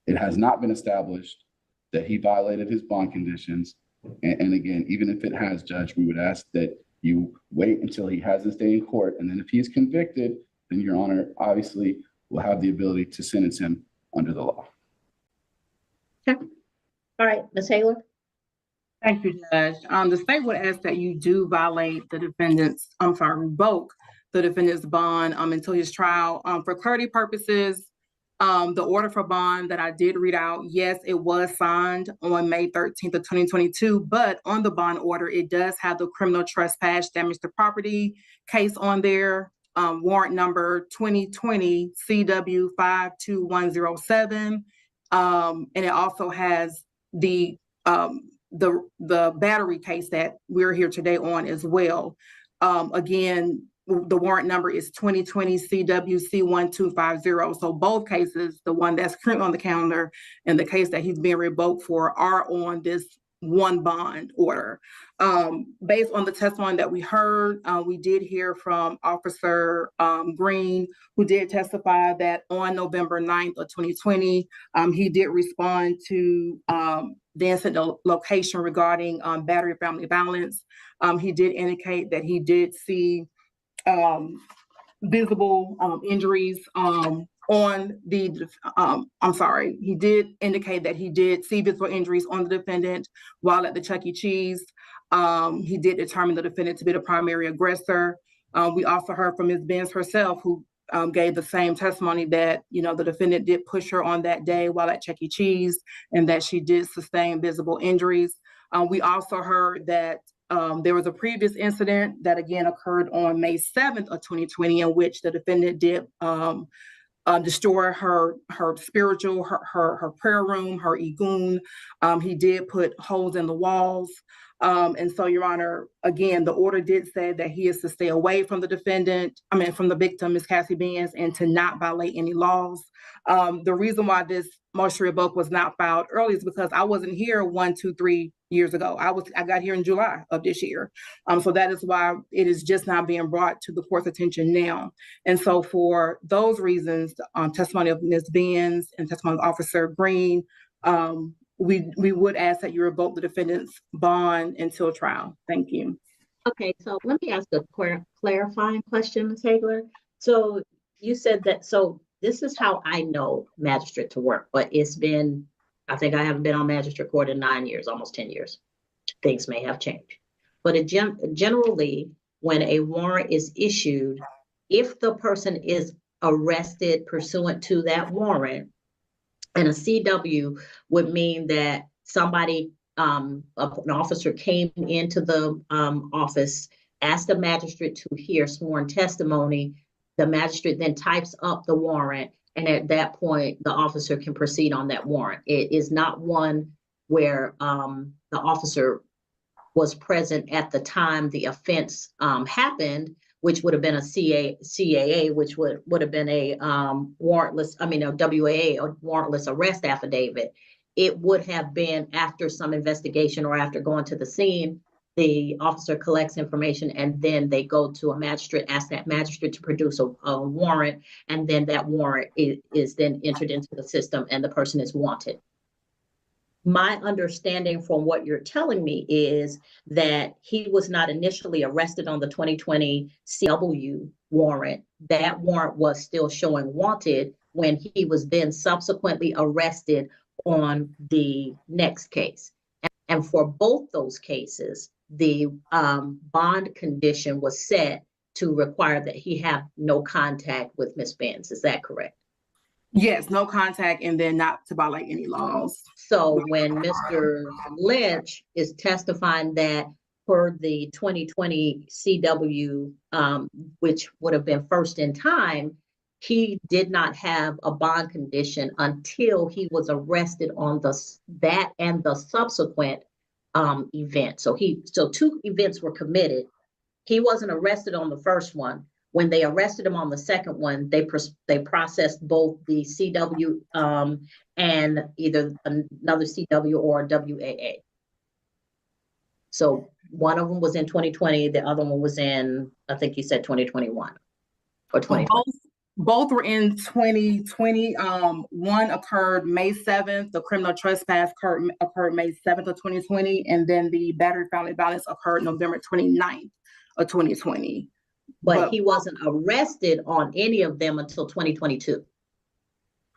it has not been established that he violated his bond conditions. And again, even if it has, Judge, we would ask that you wait until he has his day in court. And then if he's convicted, then Your Honor obviously will have the ability to sentence him under the law. Okay. All right, Ms. Taylor. Thank you, Judge. The state would ask that you do revoke the defendant's bond until his trial. For clarity purposes, the order for bond that I did read out, yes, it was signed on May 13th of 2022, but on the bond order, it does have the criminal trespass damage to property case on there, warrant number 2020 CW 52107. And it also has the battery case that we're here today on as well. Again, the warrant number is 2020 CWC 1250. So both cases, the one that's currently on the calendar and the case that he's being revoked for, are on this one bond order. Based on the testimony that we heard, we did hear from Officer Green, who did testify that on November 9th of 2020, he did respond to the incident location regarding battery family violence. He did indicate that he did see visible injuries he did indicate that he did see visible injuries on the defendant while at the Chuck E. Cheese. He did determine the defendant to be the primary aggressor. We also heard from Ms. Benz herself, who gave the same testimony that, the defendant did push her on that day while at Chuck E. Cheese and that she did sustain visible injuries. We also heard that there was a previous incident that again occurred on May 7th of 2020 in which the defendant did destroy her spiritual, her prayer room, her igun. He did put holes in the walls. And so, Your Honor, again, the order did say that he is to stay away from from the victim, Ms. Cassie Benz, and to not violate any laws. The reason why this motion to revoke was not filed early is because I wasn't here 1, 2, 3 years ago. I got here in July of this year. So that is why it is just not being brought to the court's attention now. And so for those reasons, testimony of Ms. Benz and testimony of Officer Green, we would ask that you revoke the defendant's bond until trial. Thank you. Okay, so let me ask a clarifying question, Ms. Hagler. So you said that, so this is how I know magistrate to work, but it's been, I think I haven't been on magistrate court in 9 years, almost 10 years. Things may have changed. But generally, when a warrant is issued, if the person is arrested pursuant to that warrant, and a CW would mean that somebody, an officer came into the office, asked the magistrate to hear sworn testimony. The magistrate then types up the warrant, and at that point, the officer can proceed on that warrant. It is not one where the officer was present at the time the offense happened, which would have been a CAA, which would have been a warrantless, a WAA, or warrantless arrest affidavit. It would have been after some investigation or after going to the scene, the officer collects information, and then they go to a magistrate, ask that magistrate to produce a warrant, and then that warrant is then entered into the system and the person is wanted. My understanding from what you're telling me is that he was not initially arrested on the 2020 CW warrant. That warrant was still showing wanted when he was then subsequently arrested on the next case. And for both those cases, the bond condition was set to require that he have no contact with Ms. Benz. Is that correct? Yes, no contact, and then not to violate any laws. So when Mr. Lynch is testifying that for the 2020 CW, which would have been first in time, he did not have a bond condition until he was arrested on that and the subsequent event. So two events were committed. He wasn't arrested on the first one. When they arrested him on the second one, they processed both the CW and either another CW or a WAA. So one of them was in 2020, the other one was in, I think you said 2021 or 2020. Both were in 2020. One occurred May 7th. The criminal trespass occurred May 7th of 2020. And then the battery family violence occurred November 29th of 2020. But he wasn't arrested on any of them until 2022.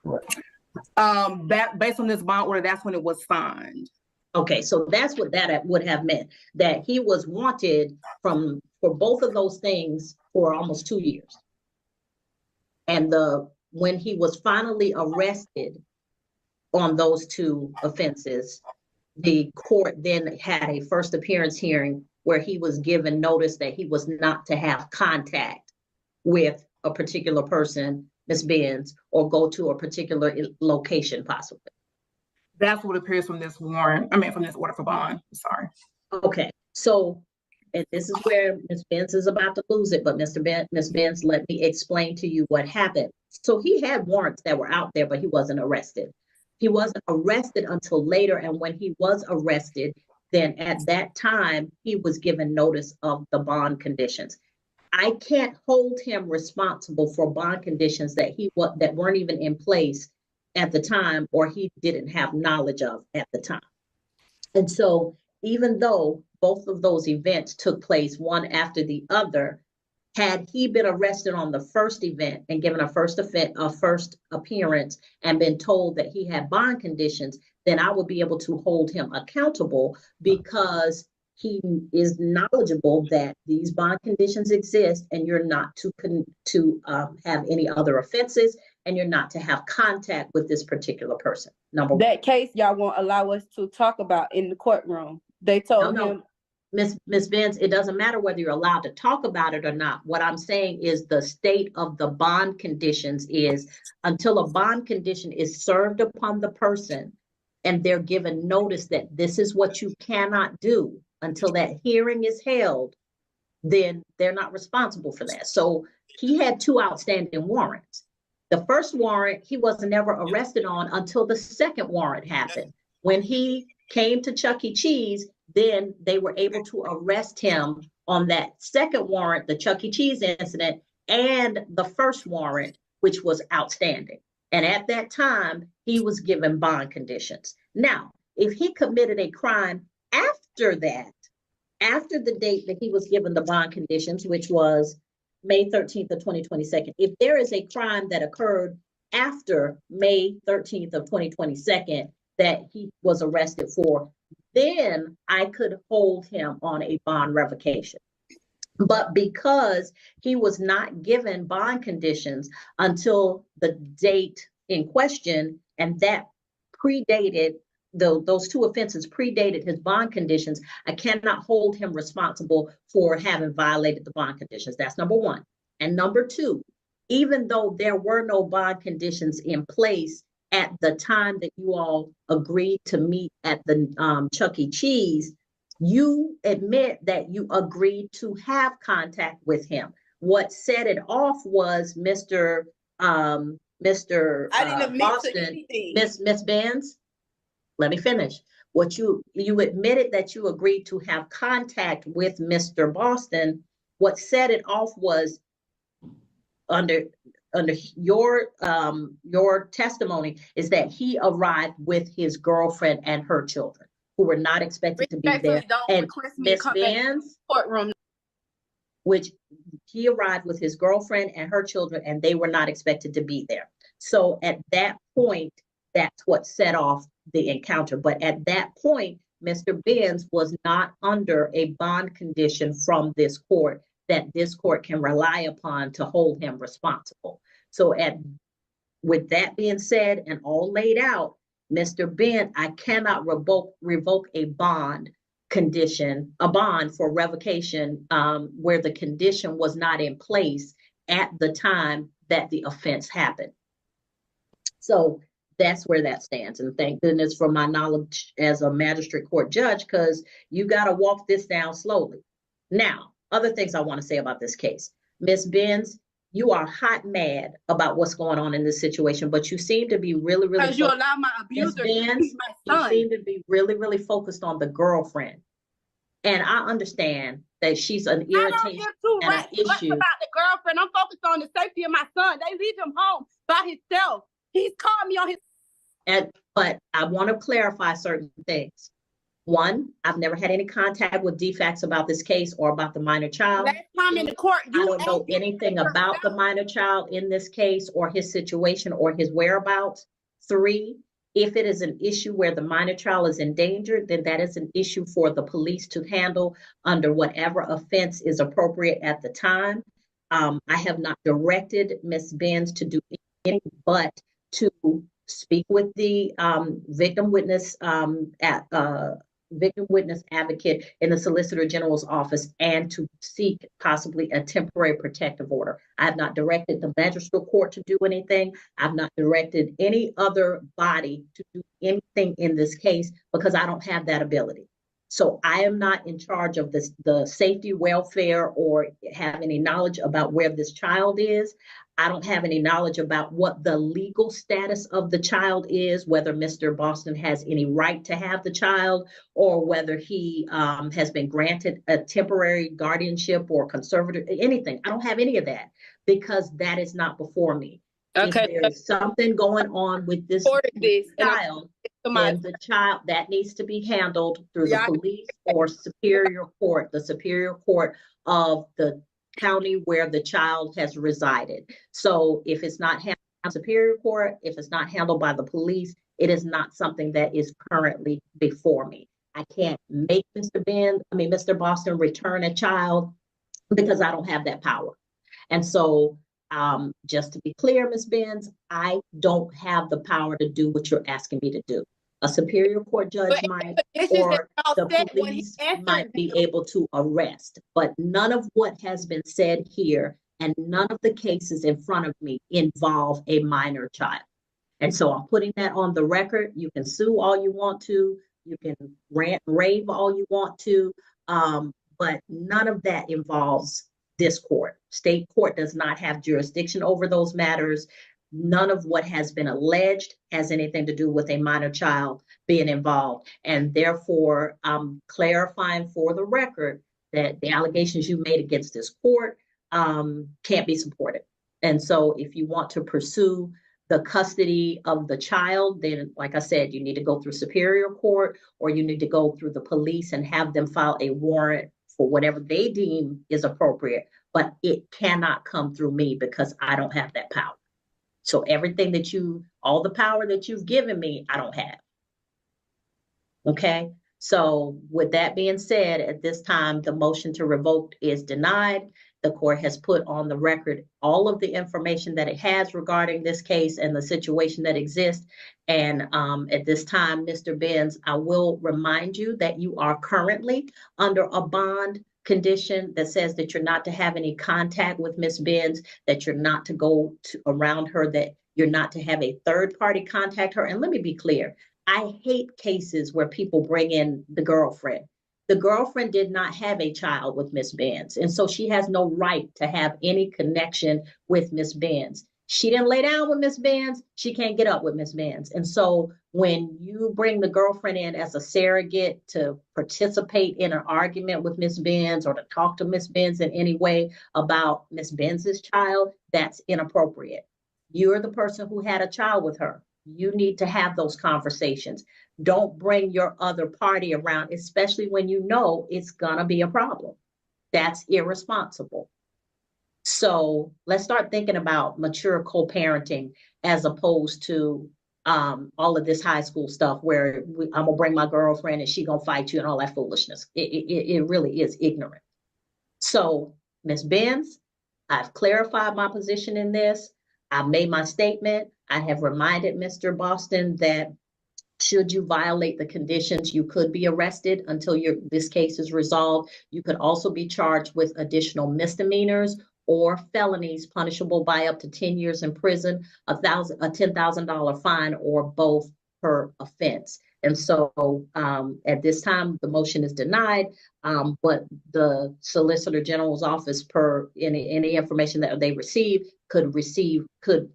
Based on this bond order, that's when it was signed. Okay, so that's what that would have meant, that he was wanted for both of those things for almost 2 years. And when he was finally arrested on those two offenses, the court then had a first appearance hearing where he was given notice that he was not to have contact with a particular person, Ms. Benz, or go to a particular location possibly. That's what appears from this warrant, from this order for bond. Sorry. Okay, so, and this is where Ms. Benz is about to lose it, but Ms. Benz, let me explain to you what happened. So he had warrants that were out there, but he wasn't arrested. He wasn't arrested until later, and when he was arrested, then at that time, he was given notice of the bond conditions. I can't hold him responsible for bond conditions that weren't even in place at the time, or he didn't have knowledge of at the time. And so even though both of those events took place one after the other, had he been arrested on the first event and given a first appearance and been told that he had bond conditions, then I would be able to hold him accountable because he is knowledgeable that these bond conditions exist and you're not to have any other offenses and you're not to have contact with this particular person. Number one. That case y'all won't allow us to talk about in the courtroom. They told him. Ms. Benz, it doesn't matter whether you're allowed to talk about it or not. What I'm saying is the state of the bond conditions is until a bond condition is served upon the person and they're given notice that this is what you cannot do, until that hearing is held, then they're not responsible for that. So he had 2 outstanding warrants. The first warrant, he wasn't ever arrested on until the second warrant happened. When he came to Chuck E. Cheese, then they were able to arrest him on that second warrant, the Chuck E. Cheese incident, and the first warrant, which was outstanding. And at that time, he was given bond conditions. Now, if he committed a crime after that, after the date that he was given the bond conditions, which was May 13th of 2022, if there is a crime that occurred after May 13th of 2022 that he was arrested for, then I could hold him on a bond revocation. But because he was not given bond conditions until the date in question, and that predated, those 2 offenses predated his bond conditions, I cannot hold him responsible for having violated the bond conditions. That's number 1. And number 2, even though there were no bond conditions in place at the time that you all agreed to meet at the Chuck E. Cheese, you admit that you agreed to have contact with him. What set it off was Mr. I didn't admit Boston, to anything. Miss Benz. Let me finish. What you admitted that you agreed to have contact with Mr. Boston. What set it off was under your testimony is that he arrived with his girlfriend and her children, who were not expected to be there. And Miss Benz, courtroom, which he arrived with his girlfriend and her children, and they were not expected to be there. So at that point, that's what set off the encounter. But at that point, Mr. Benz was not under a bond condition from this court that this court can rely upon to hold him responsible. So with that being said and all laid out, Mr. Ben, I cannot revoke a bond condition, a bond for revocation where the condition was not in place at the time that the offense happened. So that's where that stands. And thank goodness for my knowledge as a magistrate court judge, because you got to walk this down slowly. Now, other things I want to say about this case. Ms. Benz, you are hot mad about what's going on in this situation, but you seem to be really, really because you allow my abuser to beat my son. You seem to be really, really focused on the girlfriend. And I understand that she's an irritation and an issue. About the girlfriend, I'm focused on the safety of my son. They leave him home by himself. He's called me on his. But I want to clarify certain things. 1, I've never had any contact with DFACS about this case or about the minor child. Last time in the court, I don't know anything about the minor child in this case or his situation or his whereabouts. 3, if it is an issue where the minor child is endangered, then that is an issue for the police to handle under whatever offense is appropriate at the time. I have not directed Ms. Benz to do anything but to speak with the victim witness advocate in the Solicitor General's office and to seek possibly a temporary protective order. I have not directed the magistrate court to do anything. I've not directed any other body to do anything in this case because I don't have that ability. So I am not in charge of this, the safety, welfare, or have any knowledge about where this child is. I don't have any knowledge about what the legal status of the child is, whether Mr. Boston has any right to have the child or whether he has been granted a temporary guardianship or conservative, anything. I don't have any of that because that is not before me. Okay. If there is something going on with this child, then the child, that needs to be handled through the police or superior court, the superior court of the county where the child has resided. So if it's not handled by superior court, if it's not handled by the police, it is not something that is currently before me. I can't make Mr. Boston return a child because I don't have that power. And so just to be clear, Ms. Benz, I don't have the power to do what you're asking me to do. A superior court judge might, or the police might be able to arrest, but none of what has been said here and none of the cases in front of me involve a minor child. And so I'm putting that on the record. You can sue all you want to, you can rant, rave all you want to, But none of that involves this court. State court does not have jurisdiction over those matters. None of what has been alleged has anything to do with a minor child being involved. And therefore, I'm clarifying for the record that the allegations you made against this court can't be supported. And so if you want to pursue the custody of the child, then like I said, you need to go through Superior Court, or you need to go through the police and have them file a warrant for whatever they deem is appropriate. But it cannot come through me because I don't have that power. So everything that all the power that you've given me, I don't have. Okay. So with that being said, at this time, the motion to revoke is denied. The court has put on the record all of the information that it has regarding this case and the situation that exists. And at this time, Mr. Benz, I will remind you that you are currently under a bond condition that says that you're not to have any contact with Ms. Benz, that you're not to go around her, that you're not to have a third party contact her. And let me be clear, I hate cases where people bring in the girlfriend. The girlfriend did not have a child with Ms. Benz, and so she has no right to have any connection with Ms. Benz. She didn't lay down with Ms. Benz. She can't get up with Ms. Benz. And so when you bring the girlfriend in as a surrogate to participate in an argument with Ms. Benz or to talk to Ms. Benz in any way about Ms. Benz's child, that's inappropriate. You're the person who had a child with her. You need to have those conversations. Don't bring your other party around, especially when you know it's gonna be a problem. That's irresponsible. So let's start thinking about mature co-parenting as opposed to all of this high school stuff where I'm gonna bring my girlfriend and she gonna fight you and all that foolishness. It really is ignorant. So Ms. Benz, I've clarified my position in this. I've made my statement. I have reminded Mr. Boston that should you violate the conditions, you could be arrested until this case is resolved. You could also be charged with additional misdemeanors or felonies punishable by up to 10 years in prison, a $10,000 fine, or both per offense. And so at this time, the motion is denied, but the Solicitor General's office, per any information that they receive, could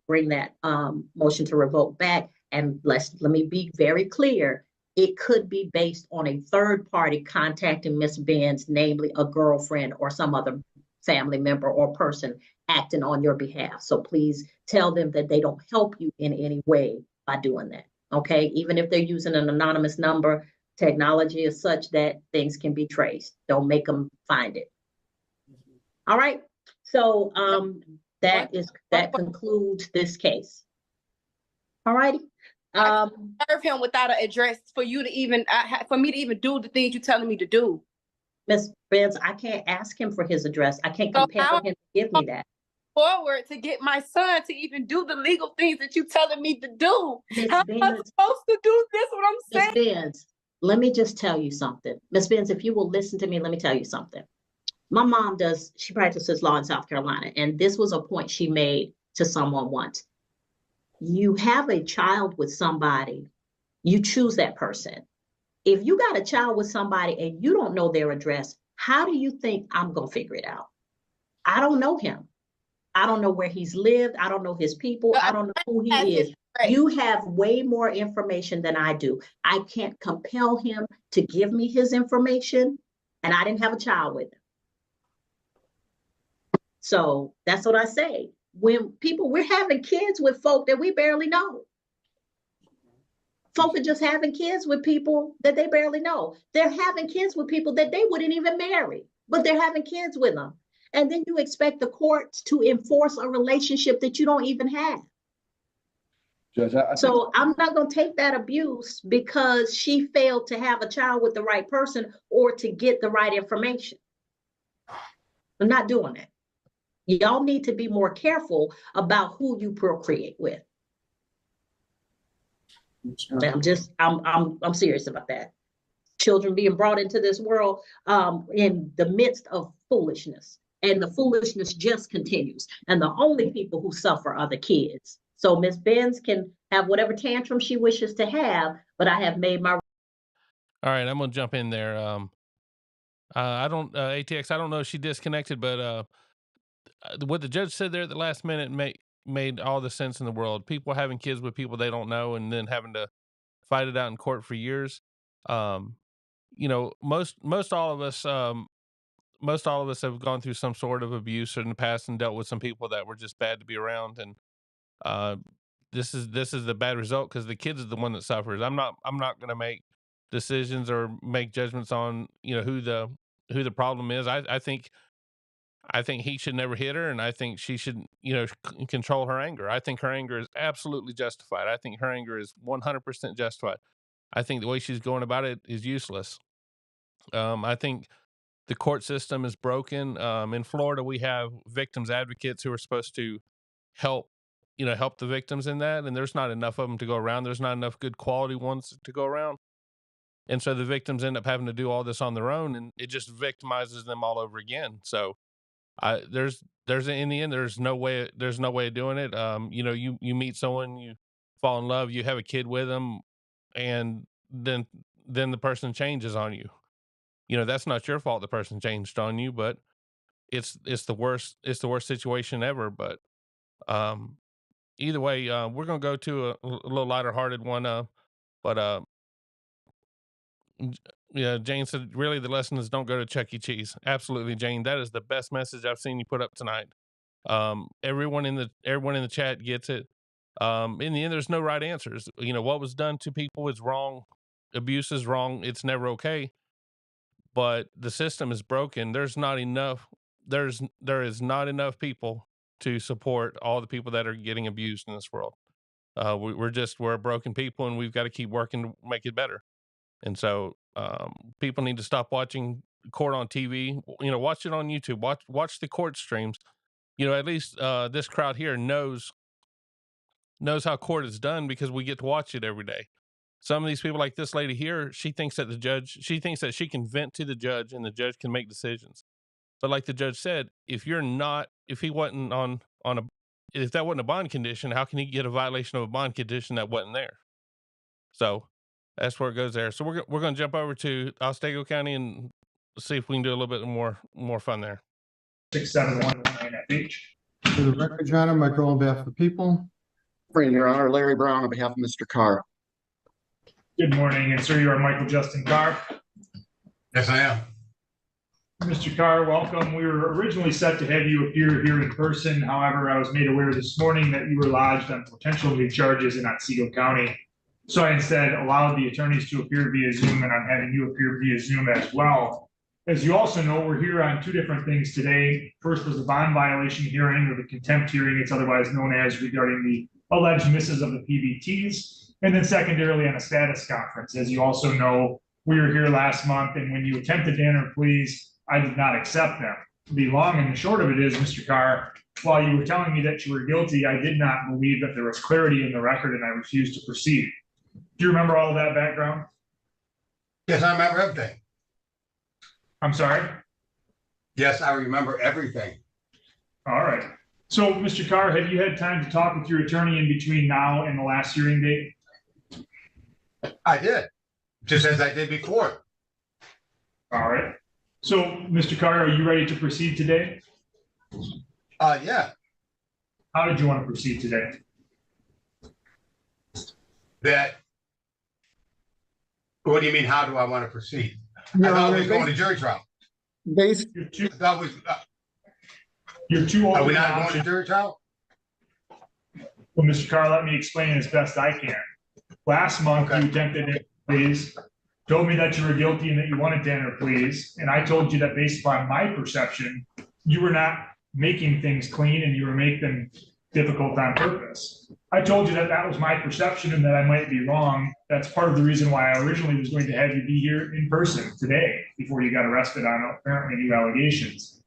bring that motion to revoke back. And let me be very clear, it could be based on a third party contacting Ms. Benz, namely a girlfriend or some other family member or person acting on your behalf. So please tell them that they don't help you in any way by doing that. Okay, even if they're using an anonymous number, technology is such that things can be traced. Don't make them find it. All right, so that concludes this case. All righty. Serve him without an address for you to even for me to even do the things you're telling me to do. Ms. Benz, I can't ask him for his address. I can't compel him to give me that. Forward to get my son to even do the legal things that you're telling me to do. How am I supposed to do this? What I'm saying? Ms. Benz, let me just tell you something. Ms. Benz, if you will listen to me, let me tell you something. My mom she practices law in South Carolina, and this was a point she made to someone once. You have a child with somebody, you choose that person. If you got a child with somebody and you don't know their address, how do you think I'm gonna figure it out? I don't know him. I don't know where he's lived. I don't know his people. I don't know who he is. You have way more information than I do. I can't compel him to give me his information, and I didn't have a child with him. So that's what I say. When we're having kids with folk that we barely know. Folk are just having kids with people that they barely know. They're having kids with people that they wouldn't even marry, but they're having kids with them. And then you expect the courts to enforce a relationship that you don't even have. Judge, so I'm not going to take that abuse because she failed to have a child with the right person or to get the right information. I'm not doing that. Y'all need to be more careful about who you procreate with. I'm serious about that. Children being brought into this world in the midst of foolishness, and the foolishness just continues. And the only people who suffer are the kids. So Ms. Benz can have whatever tantrum she wishes to have, but I have made my. All right, I'm gonna jump in there. I don't ATX. I don't know if she disconnected, but what the judge said there at the last minute made all the sense in the world. People having kids with people they don't know, and then having to fight it out in court for years. Um, you know, most all of us, most all of us have gone through some sort of abuse in the past and dealt with some people that were just bad to be around. And uh, this is the bad result because the kid is the one that suffers. I'm not going to make decisions or make judgments on who the problem is. I think he should never hit her, and I think she should, control her anger. I think her anger is absolutely justified. I think her anger is 100% justified. I think the way she's going about it is useless. I think the court system is broken. In Florida, we have victims advocates who are supposed to help, help the victims in that, and there's not enough of them to go around. There's not enough good quality ones to go around, and so the victims end up having to do all this on their own, and it just victimizes them all over again. So there's in the end there's no way of doing it. You meet someone, you fall in love, you have a kid with them, and then the person changes on you. That's not your fault the person changed on you, but it's the worst situation ever. But either way, we're gonna go to a little lighter hearted one. But yeah, Jane said, really, the lesson is don't go to Chuck E. Cheese. Absolutely, Jane. That is the best message I've seen you put up tonight. Everyone in the chat gets it. In the end, there's no right answers. What was done to people is wrong. Abuse is wrong. It's never okay. But the system is broken. There is not enough people to support all the people that are getting abused in this world. We're a broken people, and we've got to keep working to make it better. And so people need to stop watching court on TV. Watch it on YouTube. Watch the court streams. At least this crowd here knows how court is done because we get to watch it every day. Some of these people, like this lady here, she thinks that she can vent to the judge and the judge can make decisions. But like the judge said, if he wasn't if that wasn't a bond condition, how can he get a violation of a bond condition that wasn't there? So that's where it goes there. So we're going to jump over to Otsego County and see if we can do a little bit more fun there. 671 FH. For the record, Your Honor, Michael on behalf of the people. Friend, Your Honor, Larry Brown on behalf of Mr. Carr. Good morning, and sir, you are Michael Justin Carr. Yes, I am. Mr. Carr, welcome. We were originally set to have you appear here in person. However, I was made aware this morning that you were lodged on potential new charges in Otsego County. So I instead allowed the attorneys to appear via Zoom, and I'm having you appear via Zoom as well. As you also know, we're here on two different things today. First was the bond violation hearing, or the contempt hearing, it's otherwise known as, regarding the alleged misses of the PBTs. And then secondarily on a status conference. As you also know, we were here last month, and when you attempted to enter pleas, I did not accept them. The long and the short of it is, Mr. Carr, while you were telling me that you were guilty, I did not believe that there was clarity in the record, and I refused to proceed. Do you remember all of that background? Yes, I remember everything. I'm sorry? Yes, I remember everything. All right. So, Mr. Carr, have you had time to talk with your attorney in between now and the last hearing date? I did, just as I did before. All right. So, Mr. Carr, are you ready to proceed today? Yeah. How did you want to proceed today? What do you mean, how do I want to proceed? Your I thought Honor, we was going to jury trial. Based, You're I thought we, too are old. we not going to jury trial? Well, Mr. Carr, let me explain as best I can. Last month, Okay. you attempted to pleas, told me that you were guilty and that you wanted to enter pleas, and I told you that based upon my perception, you were not making things clean and you were making them difficult on purpose. I told you that that was my perception and that I might be wrong. That's part of the reason why I originally was going to have you be here in person today before you got arrested on apparently new allegations.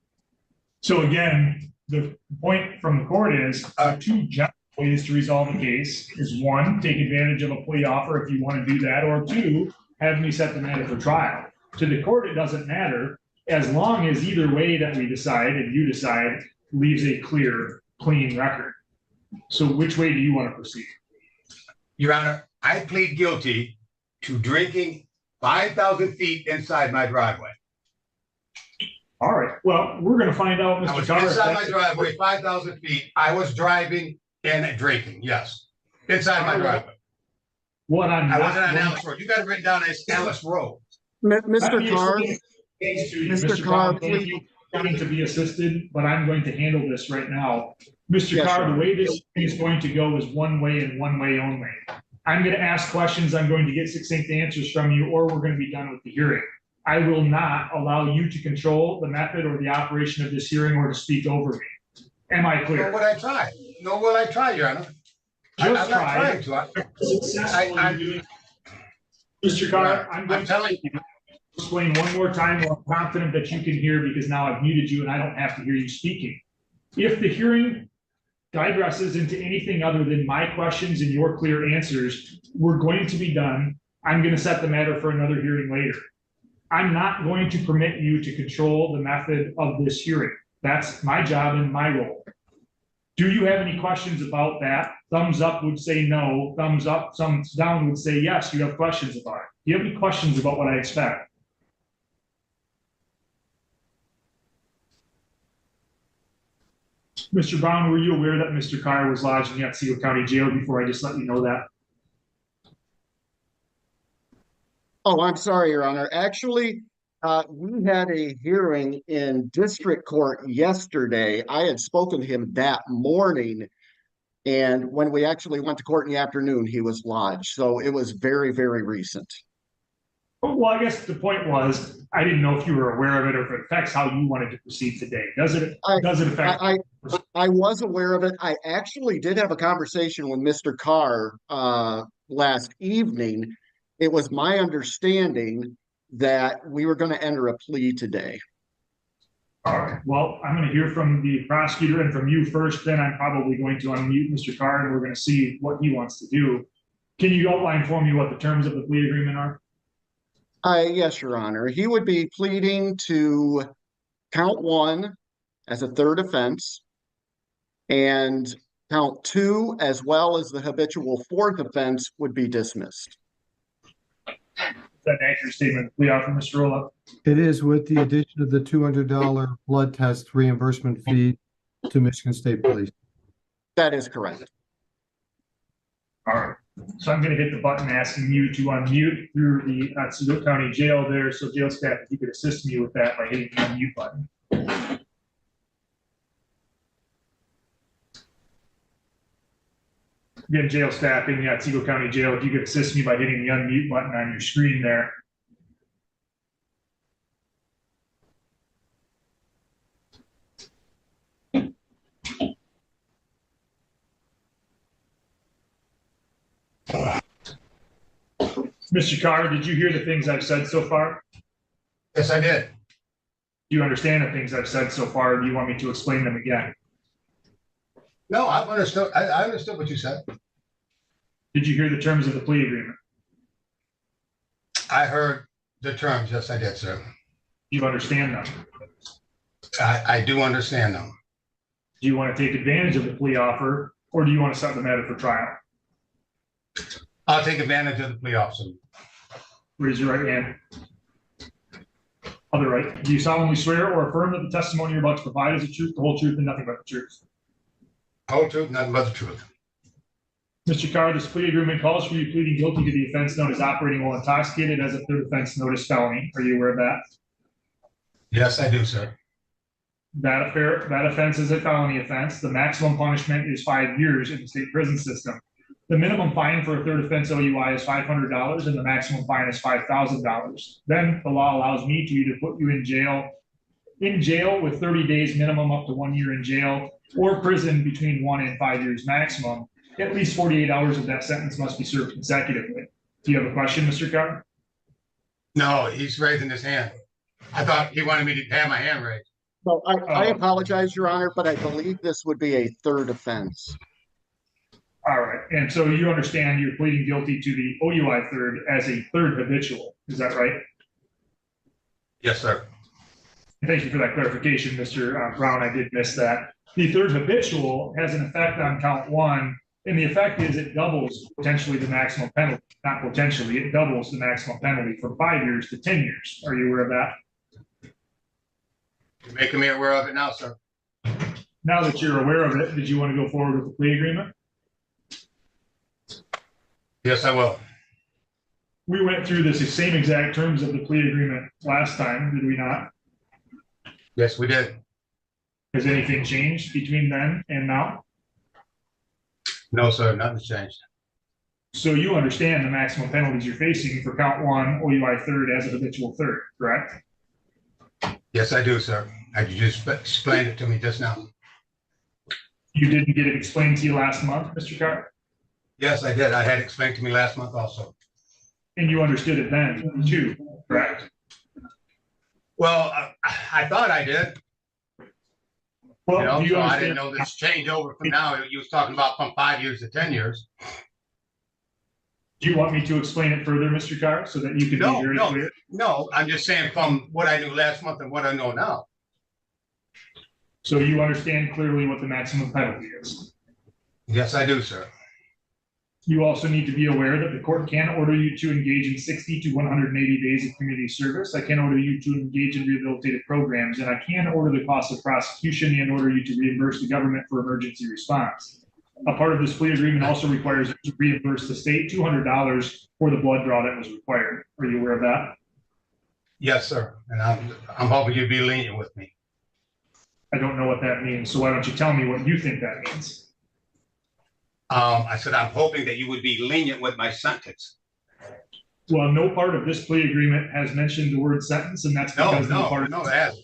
So again, the point from the court is two general ways to resolve the case is one, take advantage of a plea offer if you want to do that, or two, have me set the matter for trial. To the court, it doesn't matter as long as either way that we decide and you decide leaves a clear, clean record. So which way do you want to proceed? Your Honor, I plead guilty to drinking 5,000 feet inside my driveway. All right, well, we're gonna find out, I Mr. was Carr. if inside my that's- driveway, 5,000 feet. I was driving and drinking, yes. Inside my driveway. What I'm I not wasn't on going- Alice Road. You got it written down as Alice Road. Let Mr. me Carr, explain things to you, Mr. Brown. Carr, Thank please. you for wanting to be assisted, but I'm going to handle this right now. Mr. Yes, Carr, sir. the way this thing is going to go is one way and one way only. I'm going to ask questions, I'm going to get succinct answers from you, or we're going to be done with the hearing. I will not allow you to control the method or the operation of this hearing or to speak over me. Am I Nor clear? would I try. Nor will I try, Your Honor. I'm Just not try. trying to. Successful I- in doing. Mr. Carr, I'm going I'm to telling explain one more time, or I'm confident that you can hear because now I've muted you and I don't have to hear you speaking. If the hearing digresses into anything other than my questions and your clear answers, we're going to be done. I'm going to set the matter for another hearing later. I'm not going to permit you to control the method of this hearing. That's my job and my role. Do you have any questions about that? Thumbs up would say no, thumbs up, thumbs down would say yes, you have questions about it. Do you have any questions about what I expect? Mr. Brown, were you aware that Mr. Carr was lodged in the Otsego County Jail before I just let you know that? Oh, I'm sorry, Your Honor. Actually, we had a hearing in district court yesterday. I had spoken to him that morning. And when we actually went to court in the afternoon, he was lodged. So it was very, very recent. Well, I guess the point was, I didn't know if you were aware of it or if it affects how you wanted to proceed today. Does it affect? I was aware of it. I actually did have a conversation with Mr. Carr last evening. It was my understanding that we were going to enter a plea today. All right, well, I'm going to hear from the prosecutor and from you first, then I'm probably going to unmute Mr. Carr and we're going to see what he wants to do. Can you outline for me what the terms of the plea agreement are? Yes, Your Honor. He would be pleading to count 1 as a third offense and count 2 as well as the habitual 4th offense would be dismissed. Is that an accurate statement of the plea offer, Mr. Roloff? It is with the addition of the $200 blood test reimbursement fee to Michigan State Police. That is correct. All right, so I'm going to hit the button asking you to unmute through the Otsego County Jail there. So jail staff, if you could assist me with that by hitting the unmute button. Again, jail staff in the Otsego County Jail, if you could assist me by hitting the unmute button on your screen there. Mr. Carr, did you hear the things I've said so far? Yes, I did. Do you understand the things I've said so far, or do you want me to explain them again? No, I've understood. I understood what you said. Did you hear the terms of the plea agreement? I heard the terms. Yes, I did, sir. Do you understand them? I do understand them. Do you want to take advantage of the plea offer, or do you want to set the matter for trial? I'll take advantage of the plea offer. Raise your right hand. Other right. Do you solemnly swear or affirm that the testimony you're about to provide is the truth, the whole truth, and nothing but the truth? Whole truth, nothing but the truth. Mr. Carr, this plea agreement calls for you pleading guilty to the offense known as operating while intoxicated as a third offense notice felony. Are you aware of that? Yes, I do, sir. That offense is a felony offense. The maximum punishment is 5 years in the state prison system. The minimum fine for a third offense OUI is $500 and the maximum fine is $5,000. Then the law allows me to put you in jail with 30 days minimum up to 1 year in jail, or prison between 1 and 5 years maximum. At least 48 hours of that sentence must be served consecutively. Do you have a question, Mr. Carr? No, he's raising his hand. I thought he wanted me to have my hand raised. So I apologize, Your Honor, but I believe this would be a third offense. All right, and so you understand you're pleading guilty to the OUI third as a third habitual, is that right? Yes, sir. Thank you for that clarification, Mr. Brown, I did miss that. The third habitual has an effect on count 1, and the effect is it doubles potentially the maximum penalty, not potentially, it doubles the maximum penalty from 5 years to 10 years. Are you aware of that? You're making me aware of it now, sir. Now that you're aware of it, did you want to go forward with the plea agreement? Yes, I will. We went through the same exact terms of the plea agreement last time, did we not? Yes, we did. Has anything changed between then and now? No, sir, nothing's changed. So you understand the maximum penalties you're facing for count one, OUI third as a habitual third, correct? Yes, I do, sir. You just explained it to me just now. You didn't get it explained to you last month, Mr. Carr? Yes, I did. I had it explained to me last month also. And you understood it then too, correct? Well, I thought I did. Well, You know, do you so I understand? didn't know this changeover from now. You was talking about from 5 years to 10 years. Do you want me to explain it further, Mr. Carr, so that you can be very clear? No, I'm just saying from what I knew last month and what I know now. So you understand clearly what the maximum penalty is. Yes, I do, sir. You also need to be aware that the court can order you to engage in 60 to 180 days of community service. I can order you to engage in rehabilitative programs, and I can order the cost of prosecution and order you to reimburse the government for emergency response. A part of this plea agreement also requires you to reimburse the state $200 for the blood draw that was required. Are you aware of that? Yes, sir. And I'm hoping you'd be lenient with me. I don't know what that means, so why don't you tell me what you think that means? I said, I'm hoping that you would be lenient with my sentence. Well, no part of this plea agreement has mentioned the word sentence, and that's because No, part of it hasn't.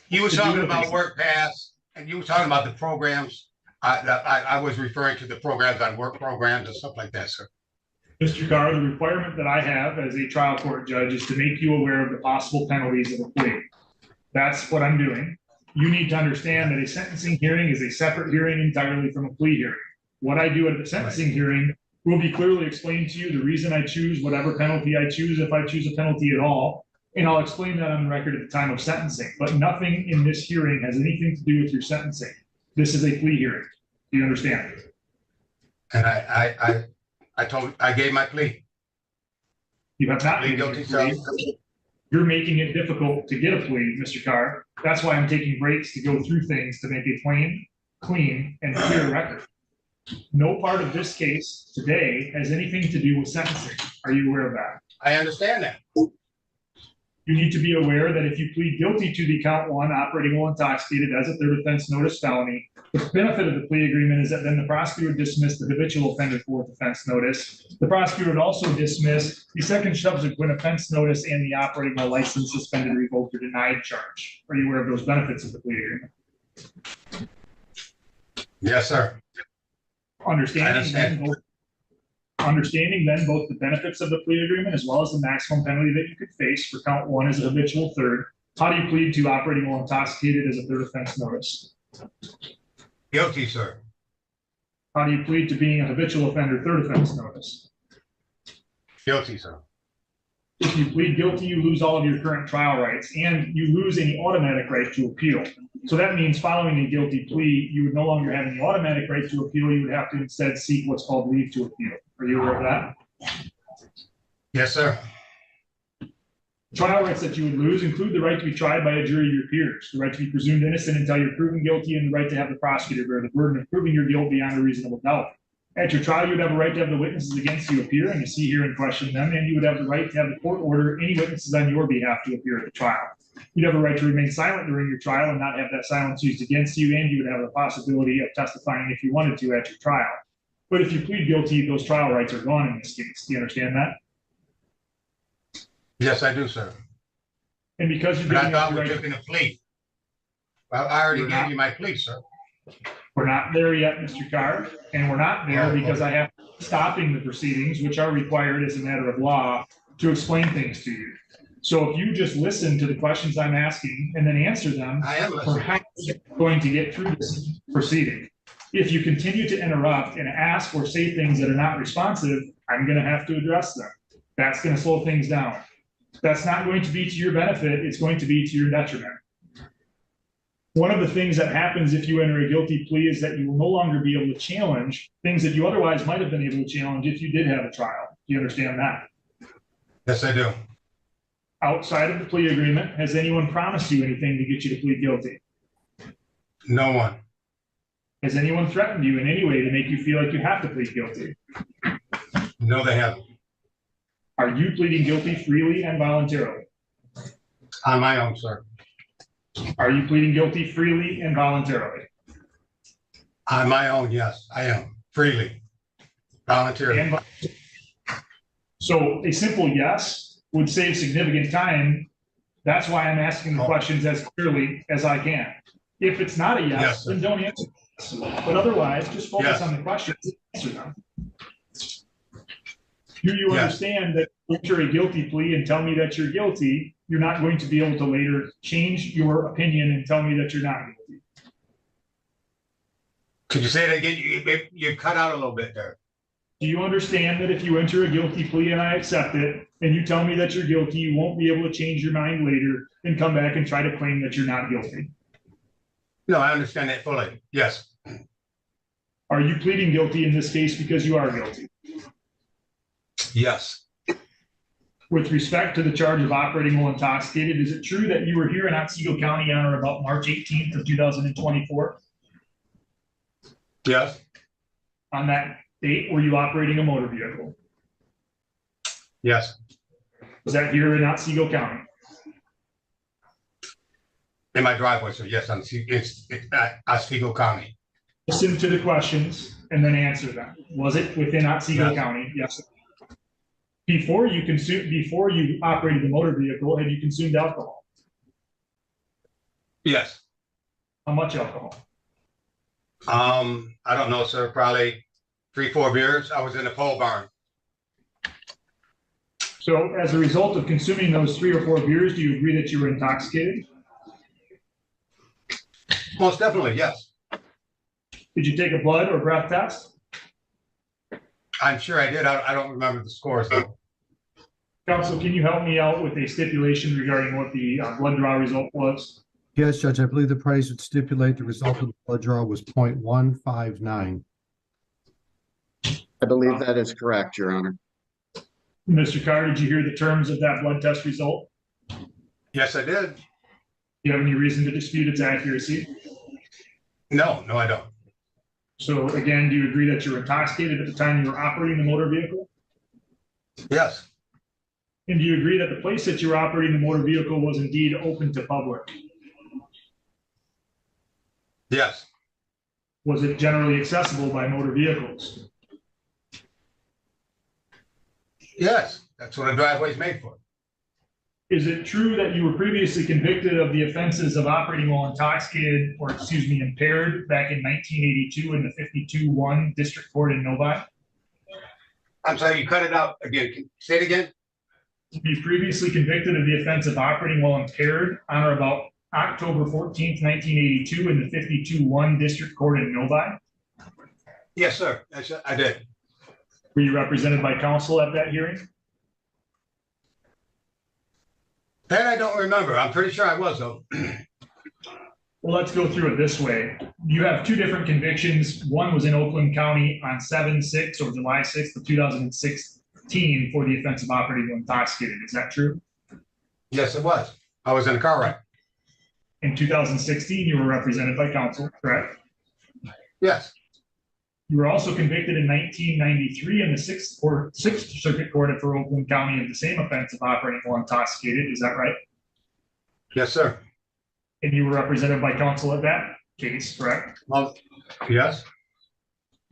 You were talking about work pass, and you were talking about the programs. I was referring to the programs on work programs and stuff like that, sir. Mr. Carr, the requirement that I have as a trial court judge is to make you aware of the possible penalties of a plea. That's what I'm doing. You need to understand that a sentencing hearing is a separate hearing entirely from a plea hearing. What I do at the sentencing hearing will be clearly explained to you, the reason I choose whatever penalty I choose, if I choose a penalty at all, and I'll explain that on the record at the time of sentencing. But nothing in this hearing has anything to do with your sentencing. This is a plea hearing. Do you understand? And I gave my plea. You have not. Plead guilty, sir. You're making it difficult to get a plea, Mr. Carr. That's why I'm taking breaks to go through things to make a plain, clean, and clear record. No part of this case today has anything to do with sentencing. Are you aware of that? I understand that. You need to be aware that if you plead guilty to the count one operating while intoxicated as a third offense notice felony, the benefit of the plea agreement is that then the prosecutor dismissed the habitual offender fourth offense notice. The prosecutor would also dismiss the second subsequent offense notice and the operating while license suspended, revoked, or denied charge. Are you aware of those benefits of the plea agreement? Yes, sir. Understanding then both the benefits of the plea agreement as well as the maximum penalty that you could face for count one as a habitual third, how do you plead to operating while intoxicated as a third offense notice? Guilty, sir. How do you plead to being a habitual offender third offense notice? Guilty, sir. If you plead guilty, you lose all of your current trial rights and you lose any automatic right to appeal. So that means following a guilty plea, you would no longer have any automatic right to appeal. You would have to instead seek what's called leave to appeal. Are you aware of that? Yes, sir. Trial rights that you would lose include the right to be tried by a jury of your peers, the right to be presumed innocent until you're proven guilty, and the right to have the prosecutor bear the burden of proving your guilt beyond a reasonable doubt. At your trial, you would have a right to have the witnesses against you appear and to see, hear, and question them, and you would have the right to have the court order any witnesses on your behalf to appear at the trial. You'd have a right to remain silent during your trial and not have that silence used against you, and you would have the possibility of testifying if you wanted to at your trial. But if you plead guilty, those trial rights are gone in this case. Do you understand that? Yes, I do, sir. And because you're But I giving up thought your we right, took in a plea. Well, I already gave you my plea, sir. we're not there yet, Mr. Carr, and we're not there Oh, because I have stopping the proceedings, which are required as a matter of law, to explain things to you. So if you just listen to the questions I'm asking and then answer them, I am listening. perhaps you're going to get through this proceeding. If you continue to interrupt and ask or say things that are not responsive, I'm going to have to address them. That's going to slow things down. That's not going to be to your benefit. It's going to be to your detriment. One of the things that happens if you enter a guilty plea is that you will no longer be able to challenge things that you otherwise might have been able to challenge if you did have a trial. Do you understand that? Yes, I do. Outside of the plea agreement, has anyone promised you anything to get you to plead guilty? No one. Has anyone threatened you in any way to make you feel like you have to plead guilty? No, they haven't. Are you pleading guilty freely and voluntarily? On my own, sir. Are you pleading guilty freely and voluntarily? On my own, yes, I am. Freely. Voluntarily. And so a simple yes would save significant time. That's why I'm asking the questions as clearly as I can. If it's not a yes, Yes, sir. then don't answer. But otherwise, just focus Yes. on the questions and answer them. Do you Yes. understand that if you're a guilty plea and tell me that you're guilty, you're not going to be able to later change your opinion and tell me that you're not guilty? Could you say that again? You cut out a little bit there. Do you understand that if you enter a guilty plea and I accept it, and you tell me that you're guilty, you won't be able to change your mind later and come back and try to claim that you're not guilty? No, I understand that fully. Yes. Are you pleading guilty in this case because you are guilty? Yes. With respect to the charge of operating while intoxicated, is it true that you were here in Otsego County on or about March 18th of 2024? Yes. On that date, were you operating a motor vehicle? Yes. Was that here in Otsego County? In my driveway, so yes, it's Otsego County. Listen to the questions and then answer them. Was it within Otsego Yes. County? Yes. Before you operated the motor vehicle, had you consumed alcohol? Yes. How much alcohol? I don't know, sir. Probably 3-4 beers. I was in the pole barn. So as a result of consuming those 3 or 4 beers, do you agree that you were intoxicated? Most definitely, yes. Did you take a blood or breath test? I'm sure I did. I don't remember the scores though. Counsel, can you help me out with a stipulation regarding what the blood draw result was? Yes, Judge, I believe the parties would stipulate the result of the blood draw was 0.159. I believe that is correct, Your Honor. Mr. Carr, did you hear the terms of that blood test result? Yes, I did. Do you have any reason to dispute its accuracy? No, I don't. So again, do you agree that you were intoxicated at the time you were operating the motor vehicle? Yes. And do you agree that the place that you were operating the motor vehicle was indeed open to public? Yes. Was it generally accessible by motor vehicles? Yes. That's what a driveway is made for. Is it true that you were previously convicted of the offenses of operating while intoxicated, or excuse me, impaired back in 1982 in the 52-1 District Court in Novi? I'm sorry, you cut it out again. Can you say it again? To be previously convicted of the offense of operating while impaired on or about October 14th, 1982 in the 52-1 District Court in Novi? Yes, sir. I did. Were you represented by counsel at that hearing? That I don't remember. I'm pretty sure I was though. Well, let's go through it this way. You have 2 different convictions. One was in Oakland County on 7/6 or July 6th of 2016 for the offense of operating while intoxicated. Is that true? Yes, it was. I was in a car wreck. In 2016, you were represented by counsel, correct? Yes. You were also convicted in 1993 in the Sixth Circuit Court for Oakland County of the same offense of operating while intoxicated. Is that right? Yes, sir. And you were represented by counsel at that case, correct? Well, yes.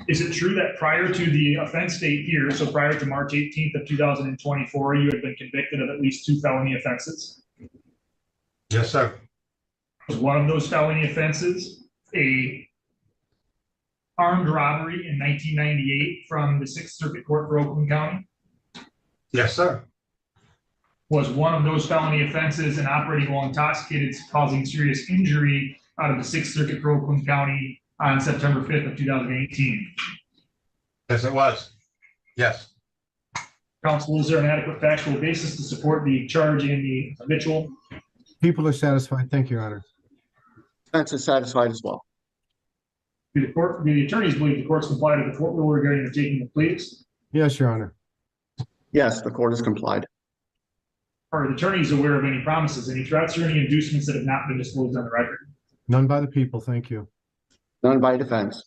Is it true that prior to the offense date here, so prior to March 18th of 2024, you had been convicted of at least 2 felony offenses? Yes, sir. Was one of those felony offenses a armed robbery in 1998 from the Sixth Circuit Court for Oakland County? Yes, sir. Was one of those felony offenses an operating while intoxicated causing serious injury out of the Sixth Circuit for Oakland County on September 5th of 2018? Yes, it was. Yes. Counsel, is there an adequate factual basis to support the charge in the habitual? People are satisfied. Thank you, Your Honor. Defense is satisfied as well. Do the attorneys believe the court's complied with the court rule regarding the taking of pleas? Yes, Your Honor. Yes, the court has complied. Are the attorneys aware of any promises, any threats, or any inducements that have not been disclosed on the record? None by the people, thank you. None by defense.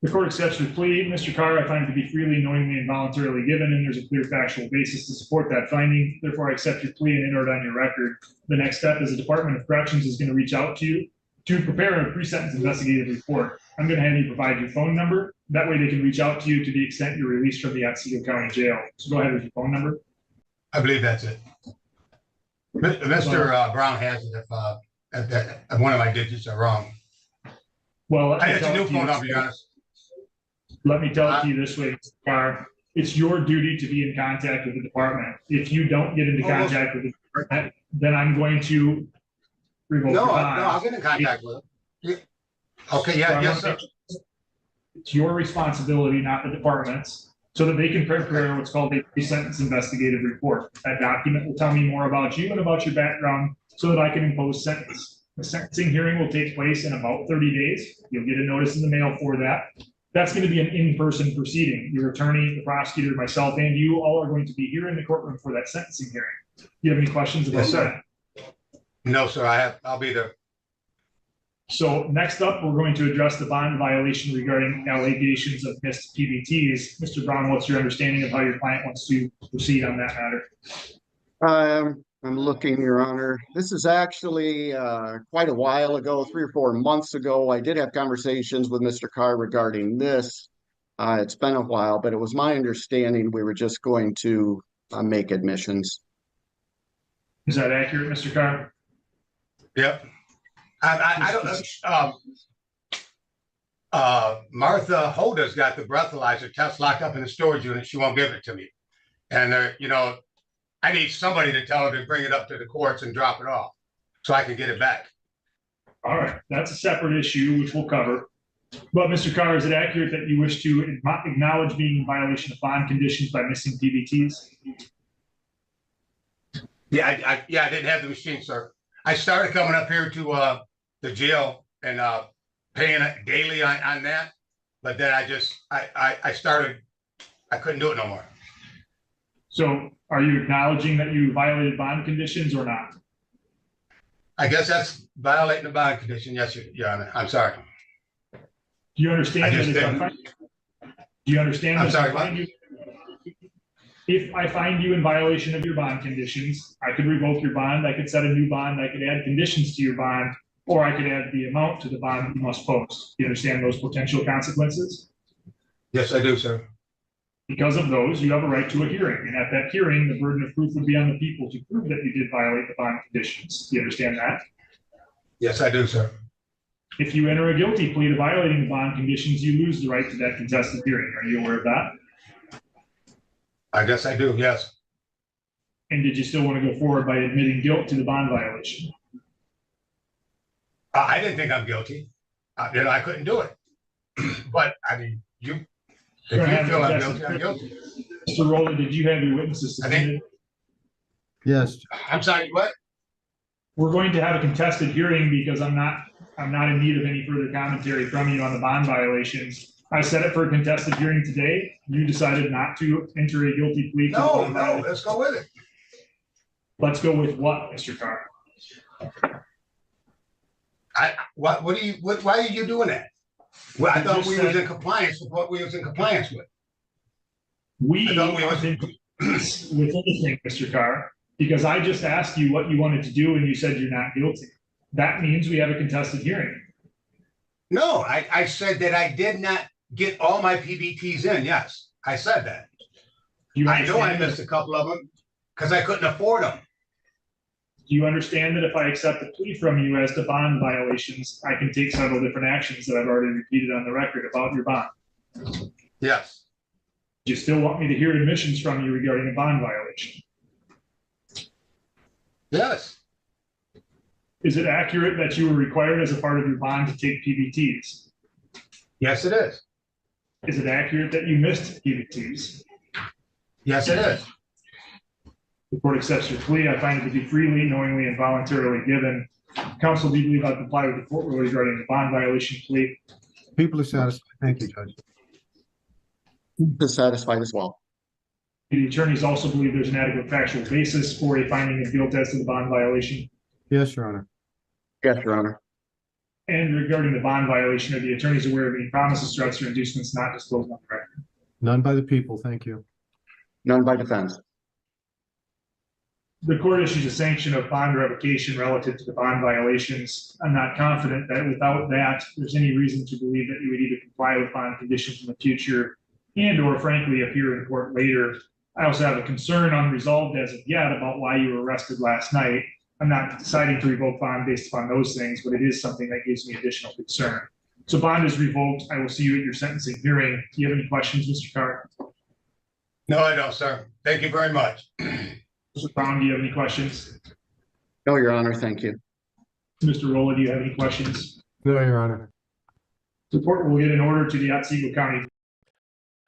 The court accepts your plea. Mr. Carr, I find it to be freely, knowingly, and voluntarily given, and there's a clear factual basis to support that finding. Therefore, I accept your plea and enter it on your record. The next step is the Department of Corrections is going to reach out to you to prepare a pre-sentence investigative report. I'm going to have you provide your phone number. That way they can reach out to you to the extent you're released from the Otsego County Jail. So go ahead with your phone number. I believe that's it. Mr. Brown has it if one of my digits are wrong. Well, It's a new phone number, Your Honor. Let me tell it to you this way, Mr. Carr. It's your duty to be in contact with the department. If you don't get into contact with the department, then I'm going to revoke your bond. No, I'll get in contact with him. Okay, yeah, yes, sir. It's your responsibility, not the department's, so that they can prepare what's called a pre-sentence investigative report. That document will tell me more about you and about your background so that I can impose sentence. The sentencing hearing will take place in about 30 days. You'll get a notice in the mail for that. That's going to be an in-person proceeding. Your attorney, the prosecutor, myself, and you all are going to be here in the courtroom for that sentencing hearing. Do you have any questions about that? No, sir, I'll be there. So next up, we're going to address the bond violation regarding allegations of missed PBTs. Mr. Brown, what's your understanding of how your client wants to proceed on that matter? I'm looking, Your Honor. This is actually quite a while ago, 3 or 4 months ago. I did have conversations with Mr. Carr regarding this. It's been a while, but it was my understanding we were just going to make admissions. Is that accurate, Mr. Carr? Yep. I don't know. Martha Holder's got the breathalyzer test locked up in the storage unit. She won't give it to me. And, I need somebody to tell her to bring it up to the courts and drop it off so I can get it back. All right. That's a separate issue, which we'll cover. But Mr. Carr, is it accurate that you wish to acknowledge being in violation of bond conditions by missing PBTs? Yeah, I didn't have the machine, sir. I started coming up here to the jail and paying daily on that, but then I couldn't do it no more. So are you acknowledging that you violated bond conditions or not? I guess that's violating the bond condition. Yes, Your Honor. I'm sorry. Do you understand that I'm sorry, if I find you in violation of your bond conditions, I could revoke your bond, I could set a new bond, I could add conditions to your bond, or I could add the amount to the bond that you must post. Do you understand those potential consequences? Yes, I do, sir. Because of those, you have a right to a hearing. And at that hearing, the burden of proof would be on the people to prove that you did violate the bond conditions. Do you understand that? Yes, I do, sir. If you enter a guilty plea to violating the bond conditions, you lose the right to that contested hearing. Are you aware of that? I guess I do, yes. And did you still want to go forward by admitting guilt to the bond violation? I didn't think I'm guilty. I couldn't do it. But I mean, if you feel I'm guilty, I'm guilty. Mr. Rowley, did you have your witnesses subpoenaed? Yes. I'm sorry, what? We're going to have a contested hearing because I'm not in need of any further commentary from you on the bond violations. I set it for a contested hearing today. You decided not to enter a guilty plea. No, let's go with it. Let's go with what, Mr. Carr? Why are you doing that? Well, I thought we was in compliance with what we was in compliance with. We was in compliance with anything, Mr. Carr, because I just asked you what you wanted to do and you said you're not guilty. That means we have a contested hearing. No, I said that I did not get all my PBTs in. Yes, I said that. I know I missed a couple of them because I couldn't afford them. Do you understand that if I accept a plea from you as to bond violations, I can take several different actions that I've already repeated on the record about your bond? Yes. Do you still want me to hear admissions from you regarding a bond violation? Yes. Is it accurate that you were required as a part of your bond to take PBTs? Yes, it is. Is it accurate that you missed PBTs? Yes, it is. The court accepts your plea. I find it to be freely, knowingly, and voluntarily given. Counsel, do you believe I comply with the court rule regarding the bond violation plea? People are satisfied. Thank you, Judge. Dissatisfied as well. The attorneys also believe there's an adequate factual basis for a finding of guilt as to the bond violation. Yes, Your Honor. Yes, Your Honor. And regarding the bond violation, are the attorneys aware of any promises, threats, or inducements not disclosed on the record? None by the people. Thank you. None by defense. The court issues a sanction of bond revocation relative to the bond violations. I'm not confident that without that, there's any reason to believe that you would either comply with bond conditions in the future and or frankly appear in court later. I also have a concern unresolved as of yet about why you were arrested last night. I'm not deciding to revoke bond based upon those things, but it is something that gives me additional concern. So bond is revoked. I will see you at your sentencing hearing. Do you have any questions, Mr. Carr? No, I don't, sir. Thank you very much. Mr. Brown, do you have any questions? No, Your Honor, thank you. Mr. Rolla, do you have any questions? No, Your Honor. The court will get an order to the Otsego County.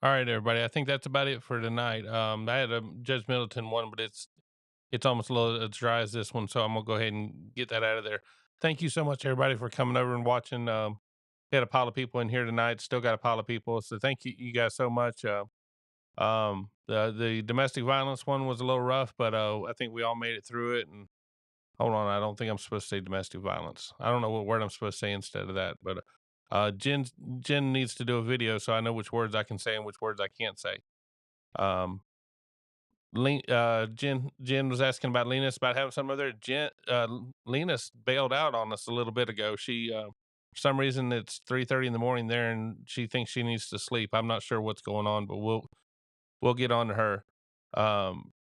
All right, everybody. I think that's about it for tonight. I had a Judge Middleton one, but it's almost a little as dry as this one, so I'm gonna go ahead and get that out of there. Thank you so much, everybody, for coming over and watching. We had a pile of people in here tonight. Still got a pile of people, so thank you guys so much. The domestic violence one was a little rough, but I think we all made it through it. And hold on, I don't think I'm supposed to say domestic violence. I don't know what word I'm supposed to say instead of that, but Jen needs to do a video so I know which words I can say and which words I can't say. Jen was asking about Linus about having some other Linus bailed out on us a little bit ago. She for some reason it's 3:30 in the morning there and she thinks she needs to sleep. I'm not sure what's going on, but we'll get on to her.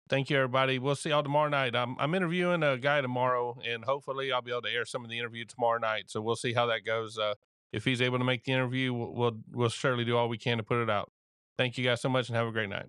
Thank you, everybody. We'll see y'all tomorrow night. I'm interviewing a guy tomorrow, and hopefully I'll be able to air some of the interview tomorrow night. So we'll see how that goes. If he's able to make the interview, we'll surely do all we can to put it out. Thank you guys so much, and have a great night.